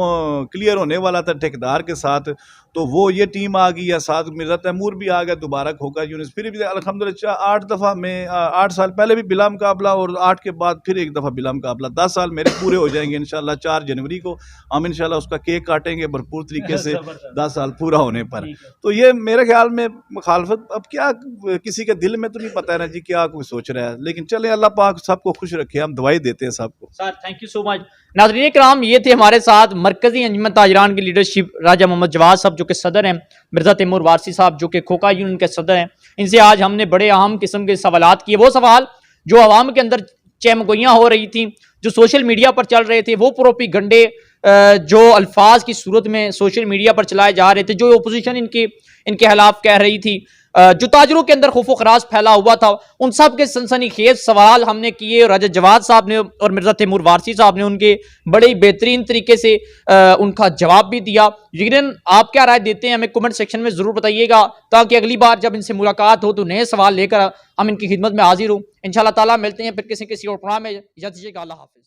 क्लियर होने वाला था ठेकेदार के साथ, तो वो ये टीम आ गई, या साथ मिर्ज़ा तैमूर भी आ गया दोबारा खोखा यूनियन, फिर भी अल्हम्दुलिल्लाह 8 दफ़ा में 8 साल पहले भी बिला मुकाबला और 8 के बाद फिर एक दफ़ा बिला मुकाबला, 10 साल मेरे पूरे हो जाएंगे इंशाल्लाह। 4 जनवरी को हम इंशाल्लाह उसका केक काटेंगे भरपूर तरीके से 10 साल पूरा होने पर। तो ये मेरे ख्याल में मुखालफत, अब क्या किसी के दिल में तो नहीं पता है ना जी क्या कोई सोच रहा है, लेकिन चले अल्लाह पाक सबको खुश रखे, हम दवाई देते हैं सबको। Sir thank you so much. नाज़रीन कराम, ये थे हमारे साथ मरकजी अंजुमन ताजरान की लीडरशिप राजा मोहम्मद जवाद साहब जो कि सदर हैं, मिर्ज़ा तैमूर वारसी साहब जो कि खोखा यूनियन के सदर हैं। इनसे आज हमने बड़े अहम किस्म के सवालात किए, वो सवाल जो आवाम के अंदर चहमगोइयाँ हो रही थी, जो सोशल मीडिया पर चल रहे थे, वो प्रोपेगंडे जो अल्फाज की सूरत में सोशल मीडिया पर चलाए जा रहे थे, जो अपोजिशन इनके खिलाफ कह रही थी, जो ताजरों के अंदर खौफ खराज फैला हुआ था, उन सब के सनसनीखेज सवाल हमने किए। राजा जवाद साहब ने और मिर्ज़ा तैमूर वारसी साहब ने उनके बड़े बेहतरीन तरीके से उनका जवाब भी दिया। यकीनन आप क्या राय देते हैं हमें कमेंट सेक्शन में ज़रूर बताइएगा, ताकि अगली बार जब इनसे मुलाकात हो तो नए सवाल लेकर हम इनकी खिदमत में हाजिर हूँ। इंशाअल्लाह ताला मिलते हैं फिर किसी और प्रोग्राम में। इजाज़त दीजिएगा, अल्लाह हाफ़िज़।